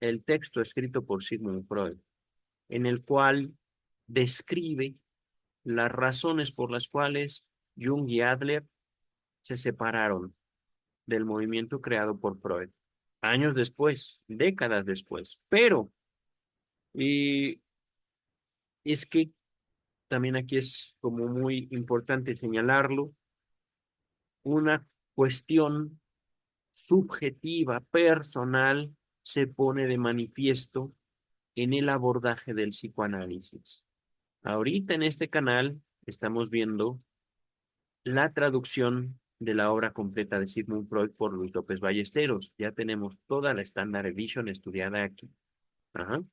el texto escrito por Sigmund Freud, en el cual describe las razones por las cuales Jung y Adler se separaron del movimiento creado por Freud, años después, décadas después. Pero, y es que también aquí es como muy importante señalarlo, una cuestión subjetiva, personal, se pone de manifiesto en el abordaje del psicoanálisis. Ahorita en este canal estamos viendo la traducción de la obra completa de Sigmund Freud por Luis López Ballesteros. Ya tenemos toda la Standard Edition estudiada aquí. Ajá.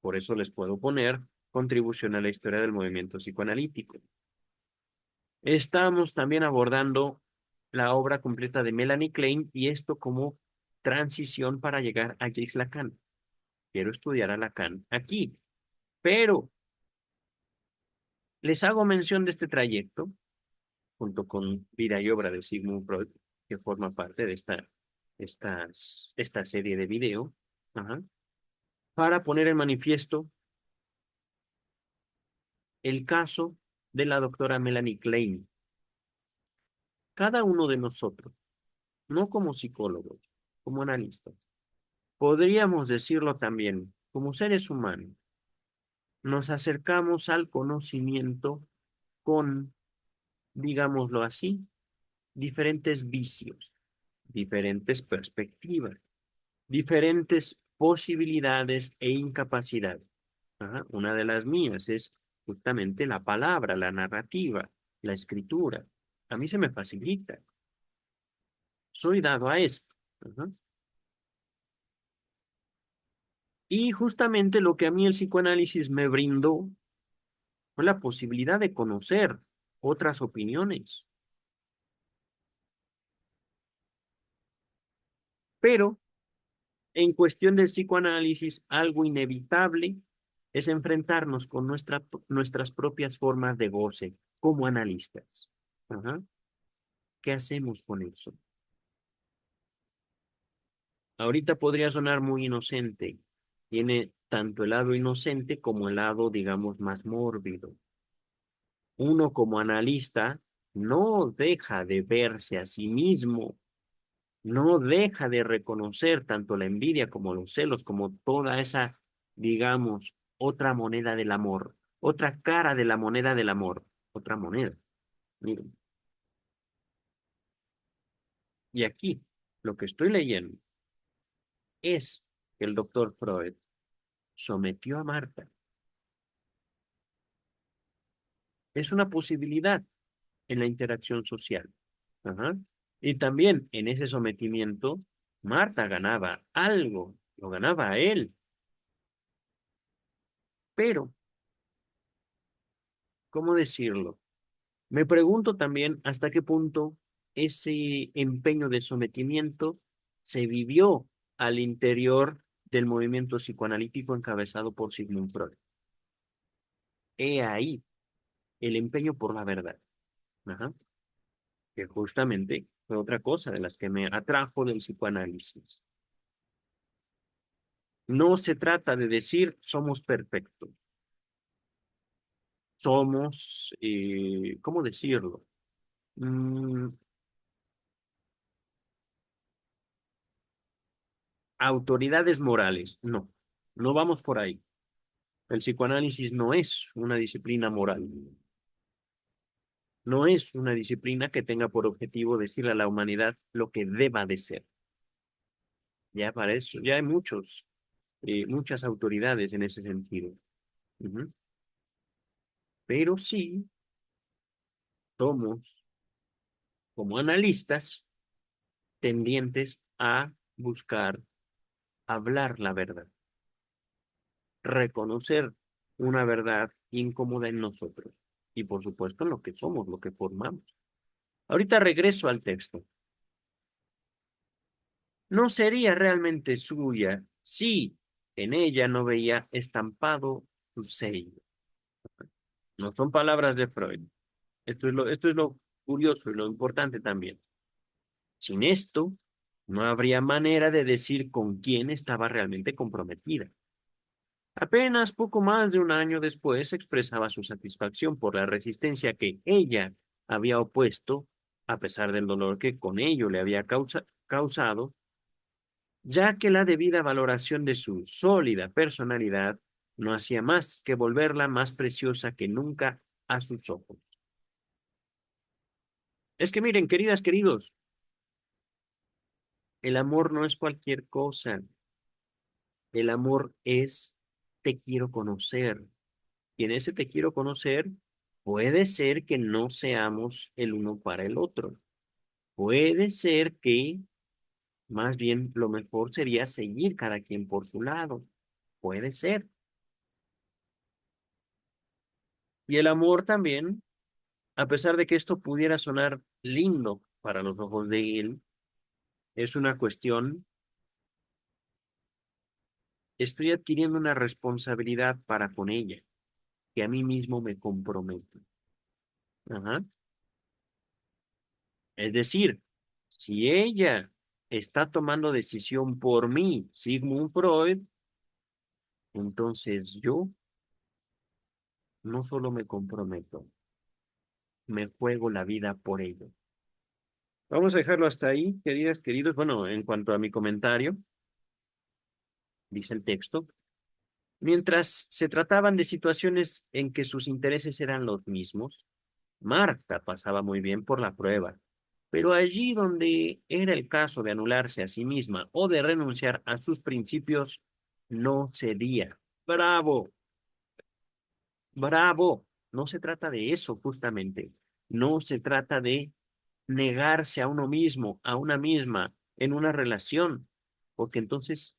Por eso les puedo poner contribución a la historia del movimiento psicoanalítico. Estamos también abordando la obra completa de Melanie Klein y esto como transición para llegar a Jacques Lacan. Quiero estudiar a Lacan aquí, pero les hago mención de este trayecto junto con Vida y Obra de Sigmund Freud, que forma parte de esta serie de video, ajá, para poner en manifiesto el caso de la doctora Melanie Klein. Cada uno de nosotros, no como psicólogos, como analistas, podríamos decirlo también, como seres humanos, nos acercamos al conocimiento con, digámoslo así, diferentes vicios, diferentes perspectivas, diferentes posibilidades e incapacidades. Ajá. Una de las mías es justamente la palabra, la narrativa, la escritura. A mí se me facilita. Soy dado a esto. Ajá. Y justamente lo que a mí el psicoanálisis me brindó fue la posibilidad de conocer otras opiniones. Pero en cuestión del psicoanálisis, algo inevitable es enfrentarnos con nuestras propias formas de goce como analistas. Ajá. ¿Qué hacemos con eso? Ahorita podría sonar muy inocente. Tiene tanto el lado inocente como el lado, digamos, más mórbido. Uno como analista no deja de verse a sí mismo, no deja de reconocer tanto la envidia como los celos, como toda esa, digamos, otra moneda del amor, otra cara de la moneda del amor, otra moneda. Miren, Y aquí, lo que estoy leyendo es que el doctor Freud sometió a Marta. Es una posibilidad en la interacción social. Ajá. Y también en ese sometimiento, Marta ganaba algo, lo ganaba a él. Pero, ¿cómo decirlo? Me pregunto también hasta qué punto ese empeño de sometimiento se vivió al interior del movimiento psicoanalítico encabezado por Sigmund Freud. He ahí el empeño por la verdad. Ajá. Que justamente fue otra cosa de las que me atrajo del psicoanálisis. No se trata de decir somos perfectos, somos, ¿cómo decirlo? Mm, autoridades morales, no, no vamos por ahí. El psicoanálisis no es una disciplina moral, no es una disciplina que tenga por objetivo decirle a la humanidad lo que deba de ser. Ya para eso, ya hay muchas autoridades en ese sentido. Ujú. Pero sí somos, como analistas, tendientes a buscar hablar la verdad, reconocer una verdad incómoda en nosotros y por supuesto en lo que somos, lo que formamos. Ahorita regreso al texto. No sería realmente suya si en ella no veía estampado su sello. No son palabras de Freud. Esto es lo curioso y lo importante también. Sin esto, no habría manera de decir con quién estaba realmente comprometida. Apenas poco más de un año después expresaba su satisfacción por la resistencia que ella había opuesto, a pesar del dolor que con ello le había causado, ya que la debida valoración de su sólida personalidad no hacía más que volverla más preciosa que nunca a sus ojos. Es que miren, queridas, queridos, el amor no es cualquier cosa. El amor es te quiero conocer. Y en ese te quiero conocer, puede ser que no seamos el uno para el otro. Puede ser que más bien lo mejor sería seguir cada quien por su lado. Puede ser. Y el amor también, a pesar de que esto pudiera sonar lindo para los ojos de él, es una cuestión, estoy adquiriendo una responsabilidad para con ella, que a mí mismo me comprometo. Ajá. Es decir, si ella está tomando decisión por mí, Sigmund Freud, entonces yo no solo me comprometo, me juego la vida por ello. Vamos a dejarlo hasta ahí, queridas, queridos. Bueno, en cuanto a mi comentario, dice el texto, mientras se trataban de situaciones en que sus intereses eran los mismos, Marta pasaba muy bien por la prueba, pero allí donde era el caso de anularse a sí misma o de renunciar a sus principios, no cedía. Bravo, bravo. No se trata de eso, justamente. No se trata de negarse a uno mismo, a una misma, en una relación, porque entonces,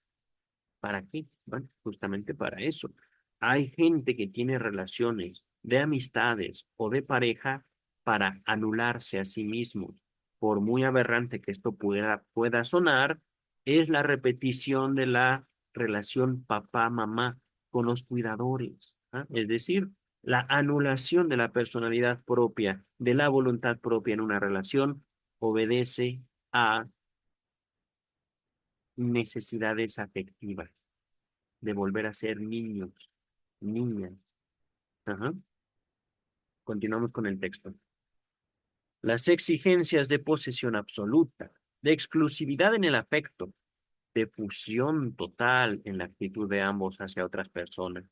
¿para qué? Bueno, justamente para eso. Hay gente que tiene relaciones de amistades o de pareja para anularse a sí mismos. Por muy aberrante que esto pueda sonar, es la repetición de la relación papá-mamá con los cuidadores. ¿Ah? Es decir, la anulación de la personalidad propia, de la voluntad propia en una relación, obedece a necesidades afectivas de volver a ser niños, niñas. Ajá. Continuamos con el texto. Las exigencias de posesión absoluta, de exclusividad en el afecto, de fusión total en la actitud de ambos hacia otras personas.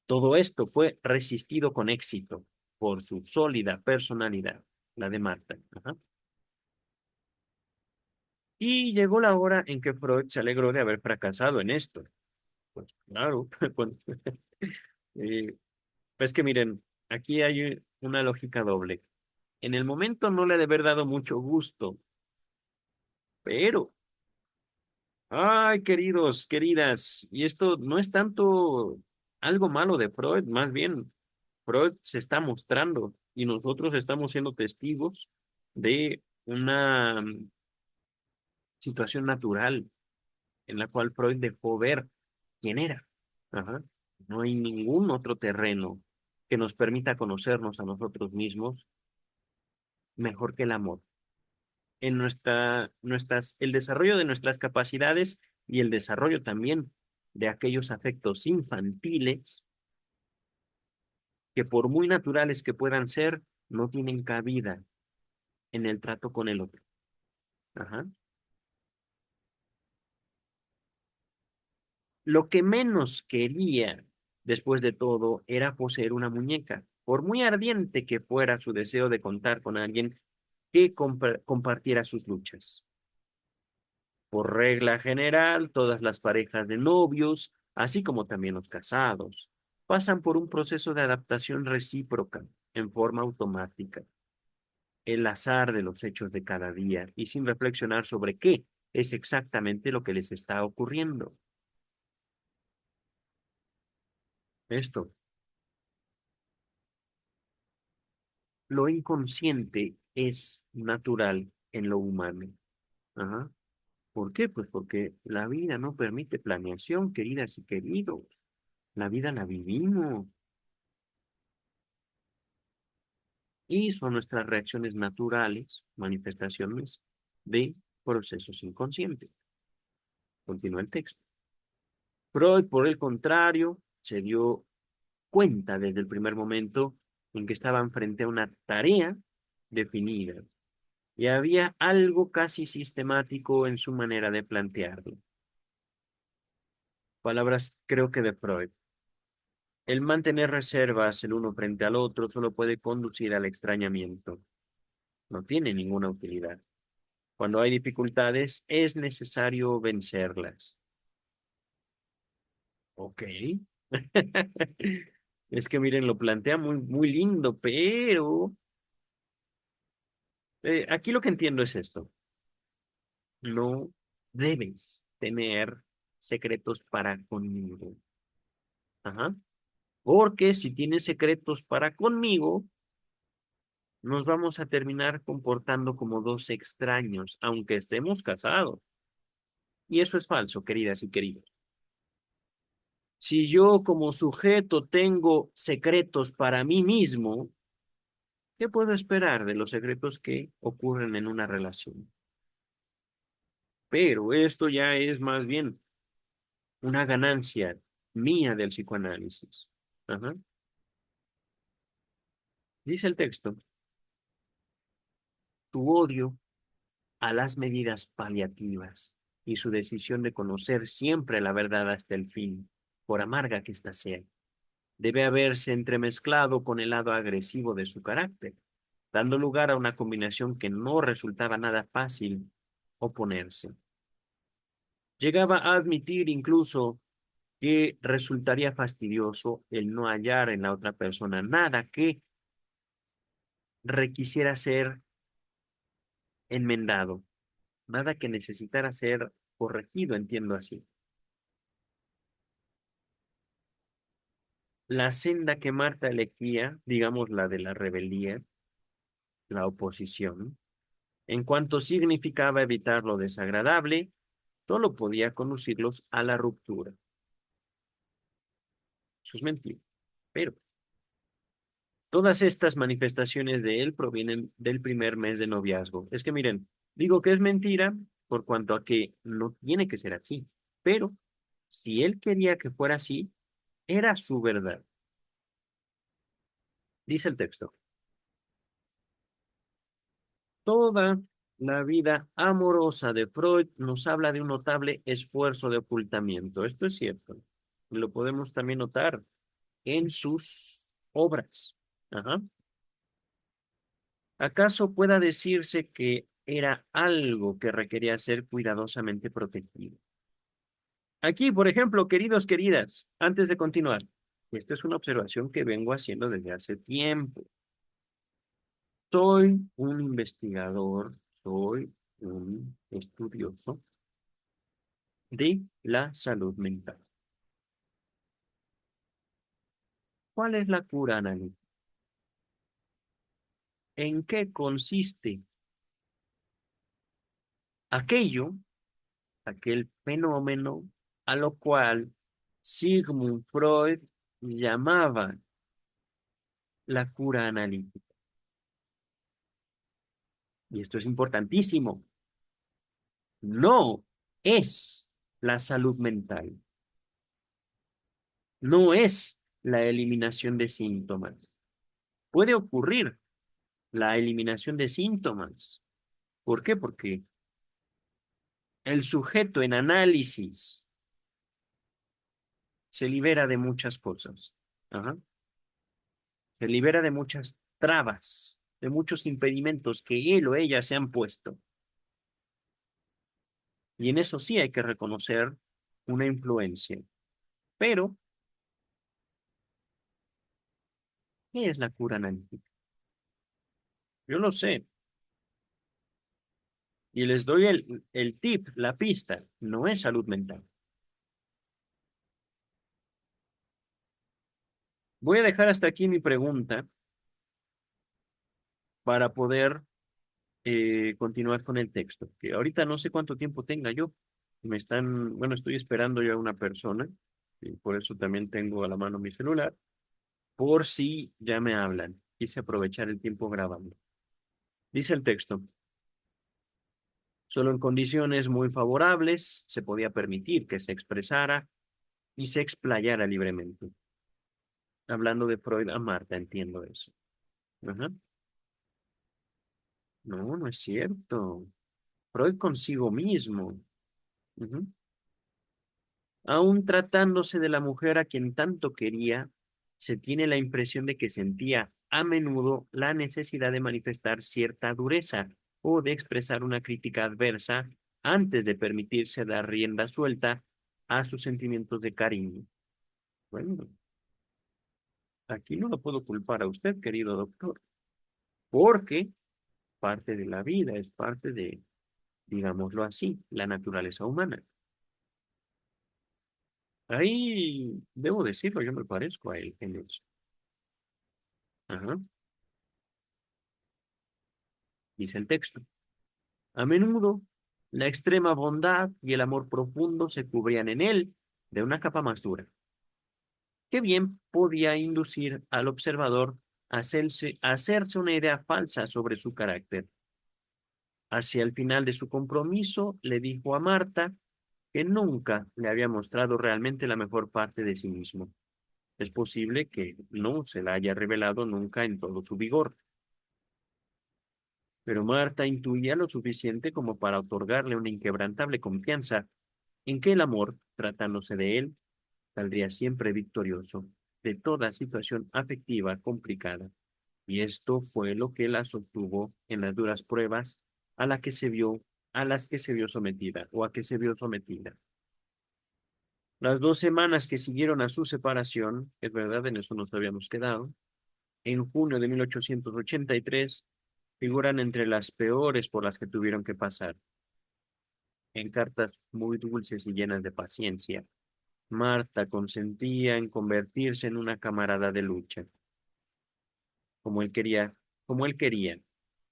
Todo esto fue resistido con éxito por su sólida personalidad, la de Marta. Ajá. Y llegó la hora en que Freud se alegró de haber fracasado en esto. Pues claro, eh, es que miren, aquí hay una lógica doble. En el momento no le ha de haber dado mucho gusto, pero, ay, queridos, queridas, y esto no es tanto algo malo de Freud, más bien, Freud se está mostrando y nosotros estamos siendo testigos de una situación natural en la cual Freud dejó ver quién era. Ajá. No hay ningún otro terreno que nos permita conocernos a nosotros mismos mejor que el amor. En el desarrollo de nuestras capacidades y el desarrollo también de aquellos afectos infantiles que por muy naturales que puedan ser, no tienen cabida en el trato con el otro. Ajá. Lo que menos quería, después de todo, era poseer una muñeca, por muy ardiente que fuera su deseo de contar con alguien que compartiera sus luchas. Por regla general, todas las parejas de novios, así como también los casados, pasan por un proceso de adaptación recíproca en forma automática, el azar de los hechos de cada día y sin reflexionar sobre qué es exactamente lo que les está ocurriendo. Esto, lo inconsciente es natural en lo humano. Ajá. ¿Por qué? Pues porque la vida no permite planeación, queridas y queridos. La vida la vivimos y son nuestras reacciones naturales, manifestaciones de procesos inconscientes. Continúa el texto. Freud, por el contrario, se dio cuenta desde el primer momento en que estaban frente a una tarea definida y había algo casi sistemático en su manera de plantearlo. Palabras creo que de Freud. El mantener reservas el uno frente al otro solo puede conducir al extrañamiento. No tiene ninguna utilidad. Cuando hay dificultades, es necesario vencerlas. Ok. Es que miren, lo plantea muy, muy lindo, pero aquí lo que entiendo es esto. No debes tener secretos para conmigo. Ajá. Porque si tienes secretos para conmigo, nos vamos a terminar comportando como dos extraños, aunque estemos casados. Y eso es falso, queridas y queridos. Si yo como sujeto tengo secretos para mí mismo, ¿qué puedo esperar de los secretos que ocurren en una relación? Pero esto ya es más bien una ganancia mía del psicoanálisis. Ajá. Dice el texto, tu odio a las medidas paliativas y su decisión de conocer siempre la verdad hasta el fin, por amarga que ésta sea, debe haberse entremezclado con el lado agresivo de su carácter, dando lugar a una combinación que no resultaba nada fácil oponerse. Llegaba a admitir incluso que resultaría fastidioso el no hallar en la otra persona nada que requisiera ser enmendado, nada que necesitara ser corregido, entiendo así. La senda que Marta elegía, digamos la de la rebeldía, la oposición, en cuanto significaba evitar lo desagradable, solo podía conducirlos a la ruptura. Eso es mentira. Pero todas estas manifestaciones de él provienen del primer mes de noviazgo. Es que miren, digo que es mentira por cuanto a que no tiene que ser así. Pero si él quería que fuera así, era su verdad. Dice el texto. Toda la vida amorosa de Freud nos habla de un notable esfuerzo de ocultamiento. Esto es cierto. Lo podemos también notar en sus obras. Ajá. ¿Acaso pueda decirse que era algo que requería ser cuidadosamente protegido. Aquí, por ejemplo, queridos, queridas, antes de continuar, esta es una observación que vengo haciendo desde hace tiempo. Soy un investigador, soy un estudioso de la salud mental. ¿Cuál es la cura analítica? ¿En qué consiste aquello, aquel fenómeno a lo cual Sigmund Freud llamaba la cura analítica? Y esto es importantísimo. No es la salud mental, no es la eliminación de síntomas. Puede ocurrir la eliminación de síntomas. ¿Por qué? Porque el sujeto en análisis se libera de muchas cosas. Ajá. Se libera de muchas trabas, de muchos impedimentos que él o ella se han puesto. Y en eso sí hay que reconocer una influencia. Pero, ¿qué es la cura analítica? Yo lo sé. Y les doy el tip, la pista. No es salud mental. Voy a dejar hasta aquí mi pregunta para poder continuar con el texto. Que ahorita no sé cuánto tiempo tenga yo. Bueno, estoy esperando yo a una persona. Y por eso también tengo a la mano mi celular. Por si ya me hablan. Quise aprovechar el tiempo grabando. Dice el texto. Solo en condiciones muy favorables se podía permitir que se expresara y se explayara libremente. Hablando de Freud a Marta, entiendo eso. Ajá. No, no es cierto. Freud consigo mismo. Ujú. Aún tratándose de la mujer a quien tanto quería, se tiene la impresión de que sentía a menudo la necesidad de manifestar cierta dureza o de expresar una crítica adversa antes de permitirse dar rienda suelta a sus sentimientos de cariño. Bueno, aquí no lo puedo culpar a usted, querido doctor, porque parte de la vida es parte de, digámoslo así, la naturaleza humana. Ahí, debo decirlo, yo me parezco a él en eso. Ajá, dice el texto. A menudo, la extrema bondad y el amor profundo se cubrían en él de una capa más dura, que bien podía inducir al observador a hacerse una idea falsa sobre su carácter. Hacia el final de su compromiso, le dijo a Marta que nunca le había mostrado realmente la mejor parte de sí mismo. Es posible que no se la haya revelado nunca en todo su vigor, pero Marta intuía lo suficiente como para otorgarle una inquebrantable confianza en que el amor, tratándose de él, saldría siempre victorioso de toda situación afectiva complicada. Y esto fue lo que la sostuvo en las duras pruebas a la que se vio, a las que se vio sometida o a que se vio sometida. Las 2 semanas que siguieron a su separación, es verdad, en eso nos habíamos quedado, en junio de 1883, figuran entre las peores por las que tuvieron que pasar. En cartas muy dulces y llenas de paciencia, Marta consentía en convertirse en una camarada de lucha, como él quería, como él quería,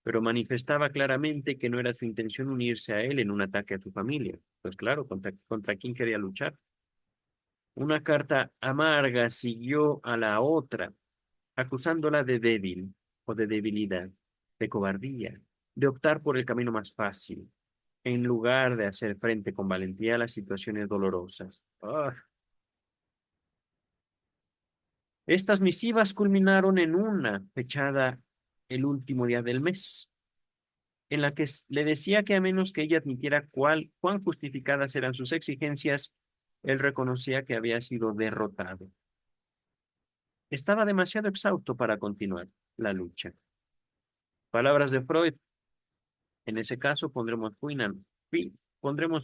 pero manifestaba claramente que no era su intención unirse a él en un ataque a su familia. Pues claro, contra quién quería luchar. Una carta amarga siguió a la otra, acusándola de débil o de debilidad, de cobardía, de optar por el camino más fácil, en lugar de hacer frente con valentía a las situaciones dolorosas. Ah. Estas misivas culminaron en una fechada el último día del mes, en la que le decía que a menos que ella admitiera cuán justificadas eran sus exigencias, él reconocía que había sido derrotado. Estaba demasiado exhausto para continuar la lucha. Palabras de Freud, En ese caso pondremos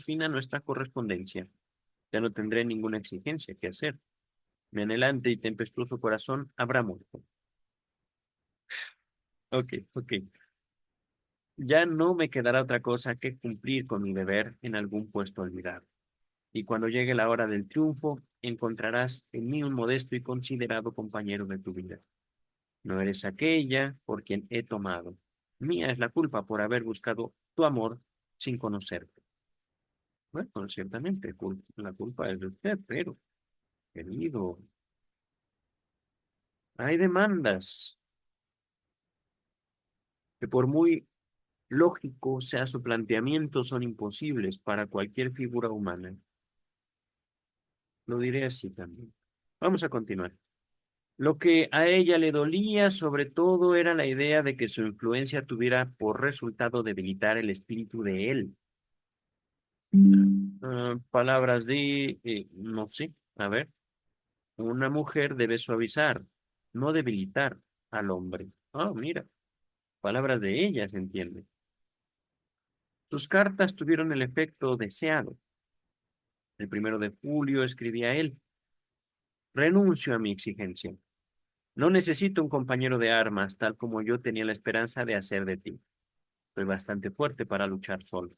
fin a nuestra correspondencia. Ya no tendré ninguna exigencia que hacer. Mi anhelante y tempestuoso corazón habrá muerto. Ok, ok. Ya no me quedará otra cosa que cumplir con mi deber en algún puesto olvidado. Y cuando llegue la hora del triunfo, encontrarás en mí un modesto y considerado compañero de tu vida. No eres aquella por quien he tomado. Mía es la culpa por haber buscado tu amor sin conocerte. Bueno, ciertamente, la culpa es de usted, pero, querido, hay demandas que por muy lógico sea su planteamiento, son imposibles para cualquier figura humana. Lo diré así también. Vamos a continuar. Lo que a ella le dolía sobre todo era la idea de que su influencia tuviera por resultado debilitar el espíritu de él. Palabras de, no sé, a ver, una mujer debe suavizar, no debilitar al hombre. Ah, mira, palabras de ella, se entiende. Sus cartas tuvieron el efecto deseado. El 1 de julio escribía él: renuncio a mi exigencia. No necesito un compañero de armas, tal como yo tenía la esperanza de hacer de ti. Soy bastante fuerte para luchar solo.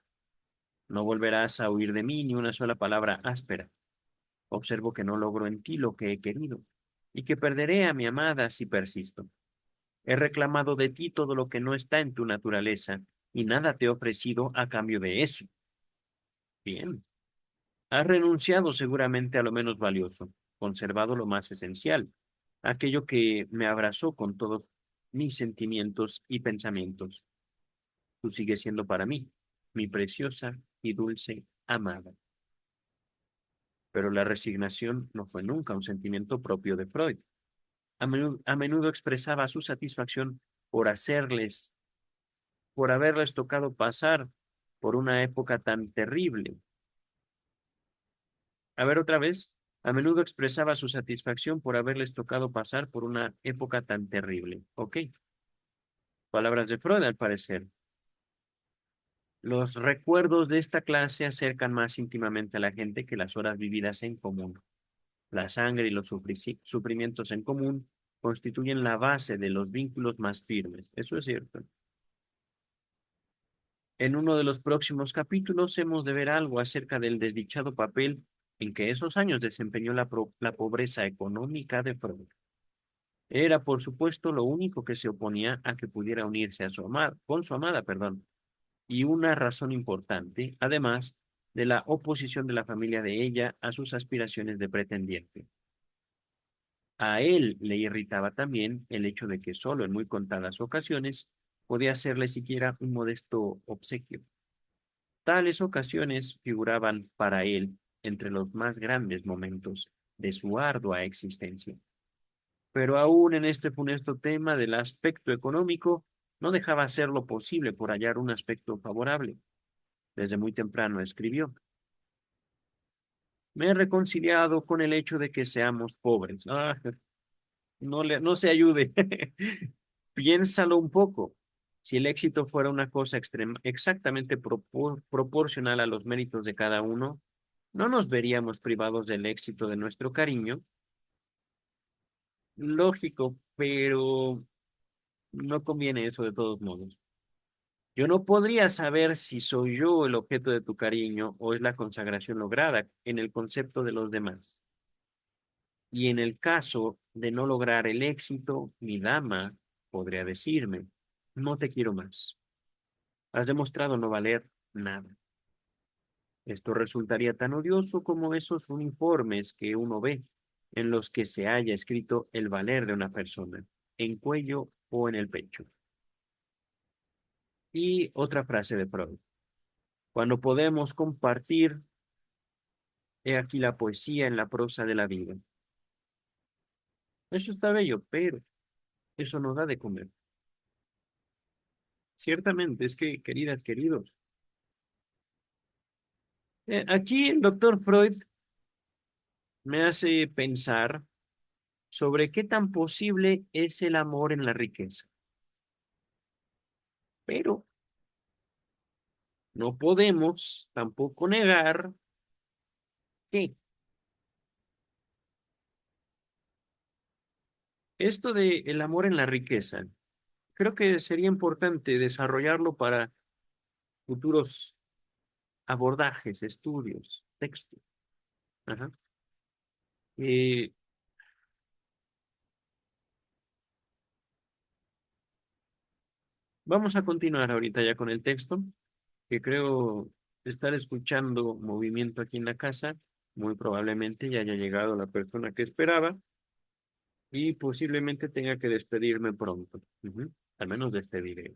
No volverás a oír de mí ni una sola palabra áspera. Observo que no logro en ti lo que he querido, y que perderé a mi amada si persisto. He reclamado de ti todo lo que no está en tu naturaleza, y nada te he ofrecido a cambio de eso. Bien. Has renunciado seguramente a lo menos valioso, conservado lo más esencial, aquello que me abrazó con todos mis sentimientos y pensamientos. Tú sigues siendo para mí, mi preciosa y dulce amada. Pero la resignación no fue nunca un sentimiento propio de Freud. A menudo expresaba su satisfacción por por haberles tocado pasar por una época tan terrible. A ver otra vez. A menudo expresaba su satisfacción por haberles tocado pasar por una época tan terrible. Ok. Palabras de Freud, al parecer. Los recuerdos de esta clase acercan más íntimamente a la gente que las horas vividas en común. La sangre y los sufrimientos en común constituyen la base de los vínculos más firmes. Eso es cierto. En uno de los próximos capítulos hemos de ver algo acerca del desdichado papel en que esos años desempeñó la pobreza económica de Freud. Era, por supuesto, lo único que se oponía a que pudiera unirse a con su amada, perdón, y una razón importante, además de la oposición de la familia de ella a sus aspiraciones de pretendiente. A él le irritaba también el hecho de que solo en muy contadas ocasiones podía hacerle siquiera un modesto obsequio. Tales ocasiones figuraban para él entre los más grandes momentos de su ardua existencia. Pero aún en este funesto tema del aspecto económico, no dejaba hacer lo posible por hallar un aspecto favorable. Desde muy temprano escribió: me he reconciliado con el hecho de que seamos pobres. No se ayude. Piénsalo un poco. Si el éxito fuera una cosa exactamente proporcional a los méritos de cada uno, no nos veríamos privados del éxito de nuestro cariño. Lógico, pero no conviene eso de todos modos. Yo no podría saber si soy yo el objeto de tu cariño o es la consagración lograda en el concepto de los demás. Y en el caso de no lograr el éxito, mi dama podría decirme: no te quiero más. Has demostrado no valer nada. Esto resultaría tan odioso como esos uniformes que uno ve, en los que se haya escrito el valer de una persona, en cuello o en el pecho. Y otra frase de Freud: cuando podemos compartir, he aquí la poesía en la prosa de la vida. Eso está bello, pero eso no da de comer. Ciertamente, es que, queridas, queridos, aquí el doctor Freud me hace pensar sobre qué tan posible es el amor en la riqueza. Pero No podemos tampoco negar que esto de el amor en la riqueza, creo que sería importante desarrollarlo para futuros abordajes, estudios, textos. Ajá. Eh, Vamos a continuar ahorita ya con el texto, que creo estar escuchando movimiento aquí en la casa. Muy probablemente ya haya llegado la persona que esperaba y posiblemente tenga que despedirme pronto. Ujú. Al menos despediré.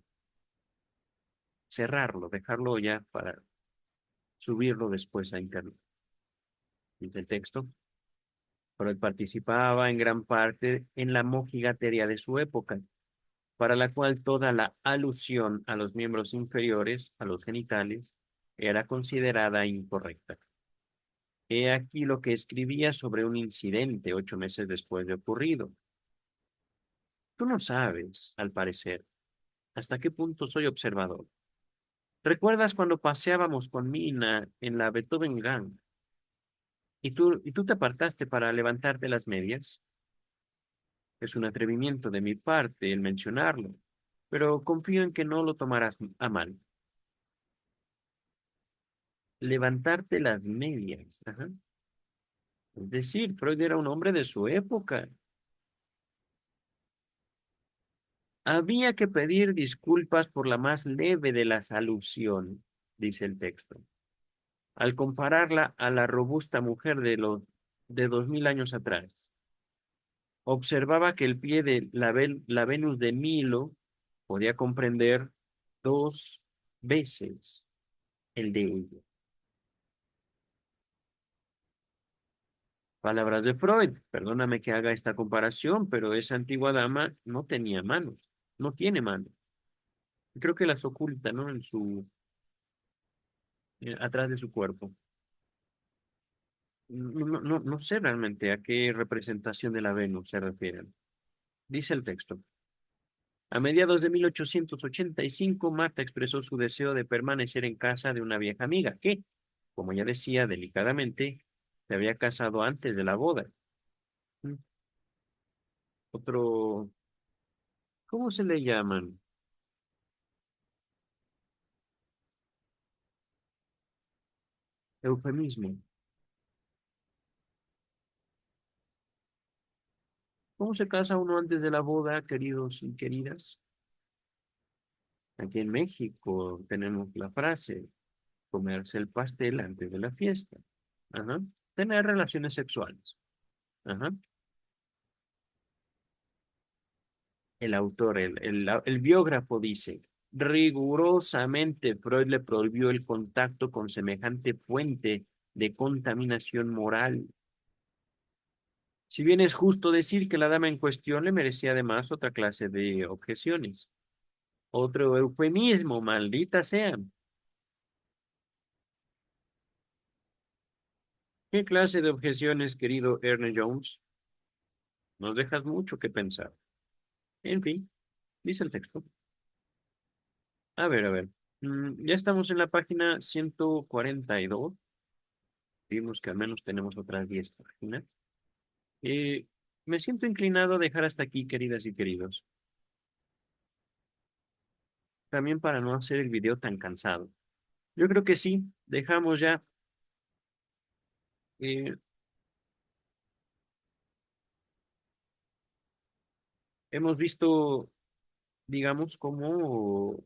Cerrarlo, dejarlo ya para subirlo después a internet. Dice el texto. Freud participaba en gran parte en la mojigatería de su época, para la cual toda la alusión a los miembros inferiores, a los genitales, era considerada incorrecta. He aquí lo que escribía sobre un incidente 8 meses después de ocurrido. Tú no sabes, al parecer, hasta qué punto soy observador. ¿Recuerdas cuando paseábamos con Mina en la Beethoven Gang y tú te apartaste para levantarte las medias? Es un atrevimiento de mi parte el mencionarlo, pero confío en que no lo tomarás a mal. Levantarte las medias. Ajá. Es decir, Freud era un hombre de su época. Había que pedir disculpas por la más leve de las alusiones, dice el texto, al compararla a la robusta mujer de 2000 años atrás. Observaba que el pie de la Venus de Milo podía comprender 2 veces el de ella. Palabras de Freud, perdóname que haga esta comparación, pero esa antigua dama no tenía manos, no tiene manos. Creo que las oculta, ¿no? Atrás de su cuerpo. No sé realmente a qué representación de la Venus se refieren. Dice el texto. A mediados de 1885, Marta expresó su deseo de permanecer en casa de una vieja amiga que, como ya decía delicadamente, se había casado antes de la boda. Mm, Otro, ¿cómo se le llaman? Eufemismo. ¿Cómo se casa uno antes de la boda, queridos y queridas? Aquí en México tenemos la frase, comerse el pastel antes de la fiesta. Ajá. Tener relaciones sexuales. Ajá. El autor, el biógrafo dice, rigurosamente Freud le prohibió el contacto con semejante fuente de contaminación moral. Si bien es justo decir que la dama en cuestión le merecía además otra clase de objeciones. Otro eufemismo, maldita sea. ¿Qué clase de objeciones, querido Ernest Jones? Nos dejas mucho que pensar. En fin, dice el texto. A ver. Ya estamos en la página 142. Vimos que al menos tenemos otras 10 páginas. Eh, Me siento inclinado a dejar hasta aquí, queridas y queridos. También para no hacer el video tan cansado. Yo creo que sí, dejamos ya. eh, Hemos visto, digamos, como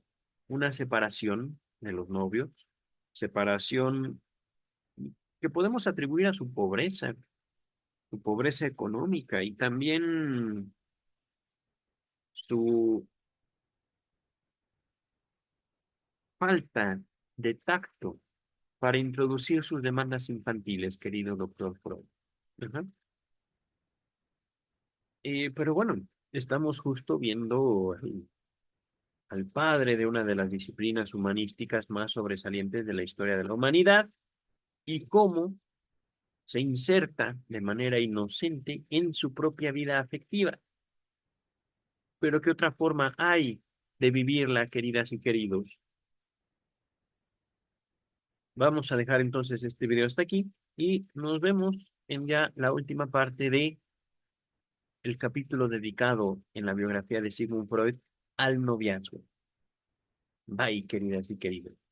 una separación de los novios, separación que podemos atribuir a su pobreza económica y también su falta de tacto para introducir sus demandas infantiles, querido doctor Freud. Ajá. Pero bueno, estamos justo viendo al padre de una de las disciplinas humanísticas más sobresalientes de la historia de la humanidad y cómo se inserta de manera inocente en su propia vida afectiva. Pero ¿qué otra forma hay de vivirla, queridas y queridos? Vamos a dejar entonces este video hasta aquí y nos vemos en ya la última parte de el capítulo dedicado en la biografía de Sigmund Freud al noviazgo. Bye, queridas y queridos.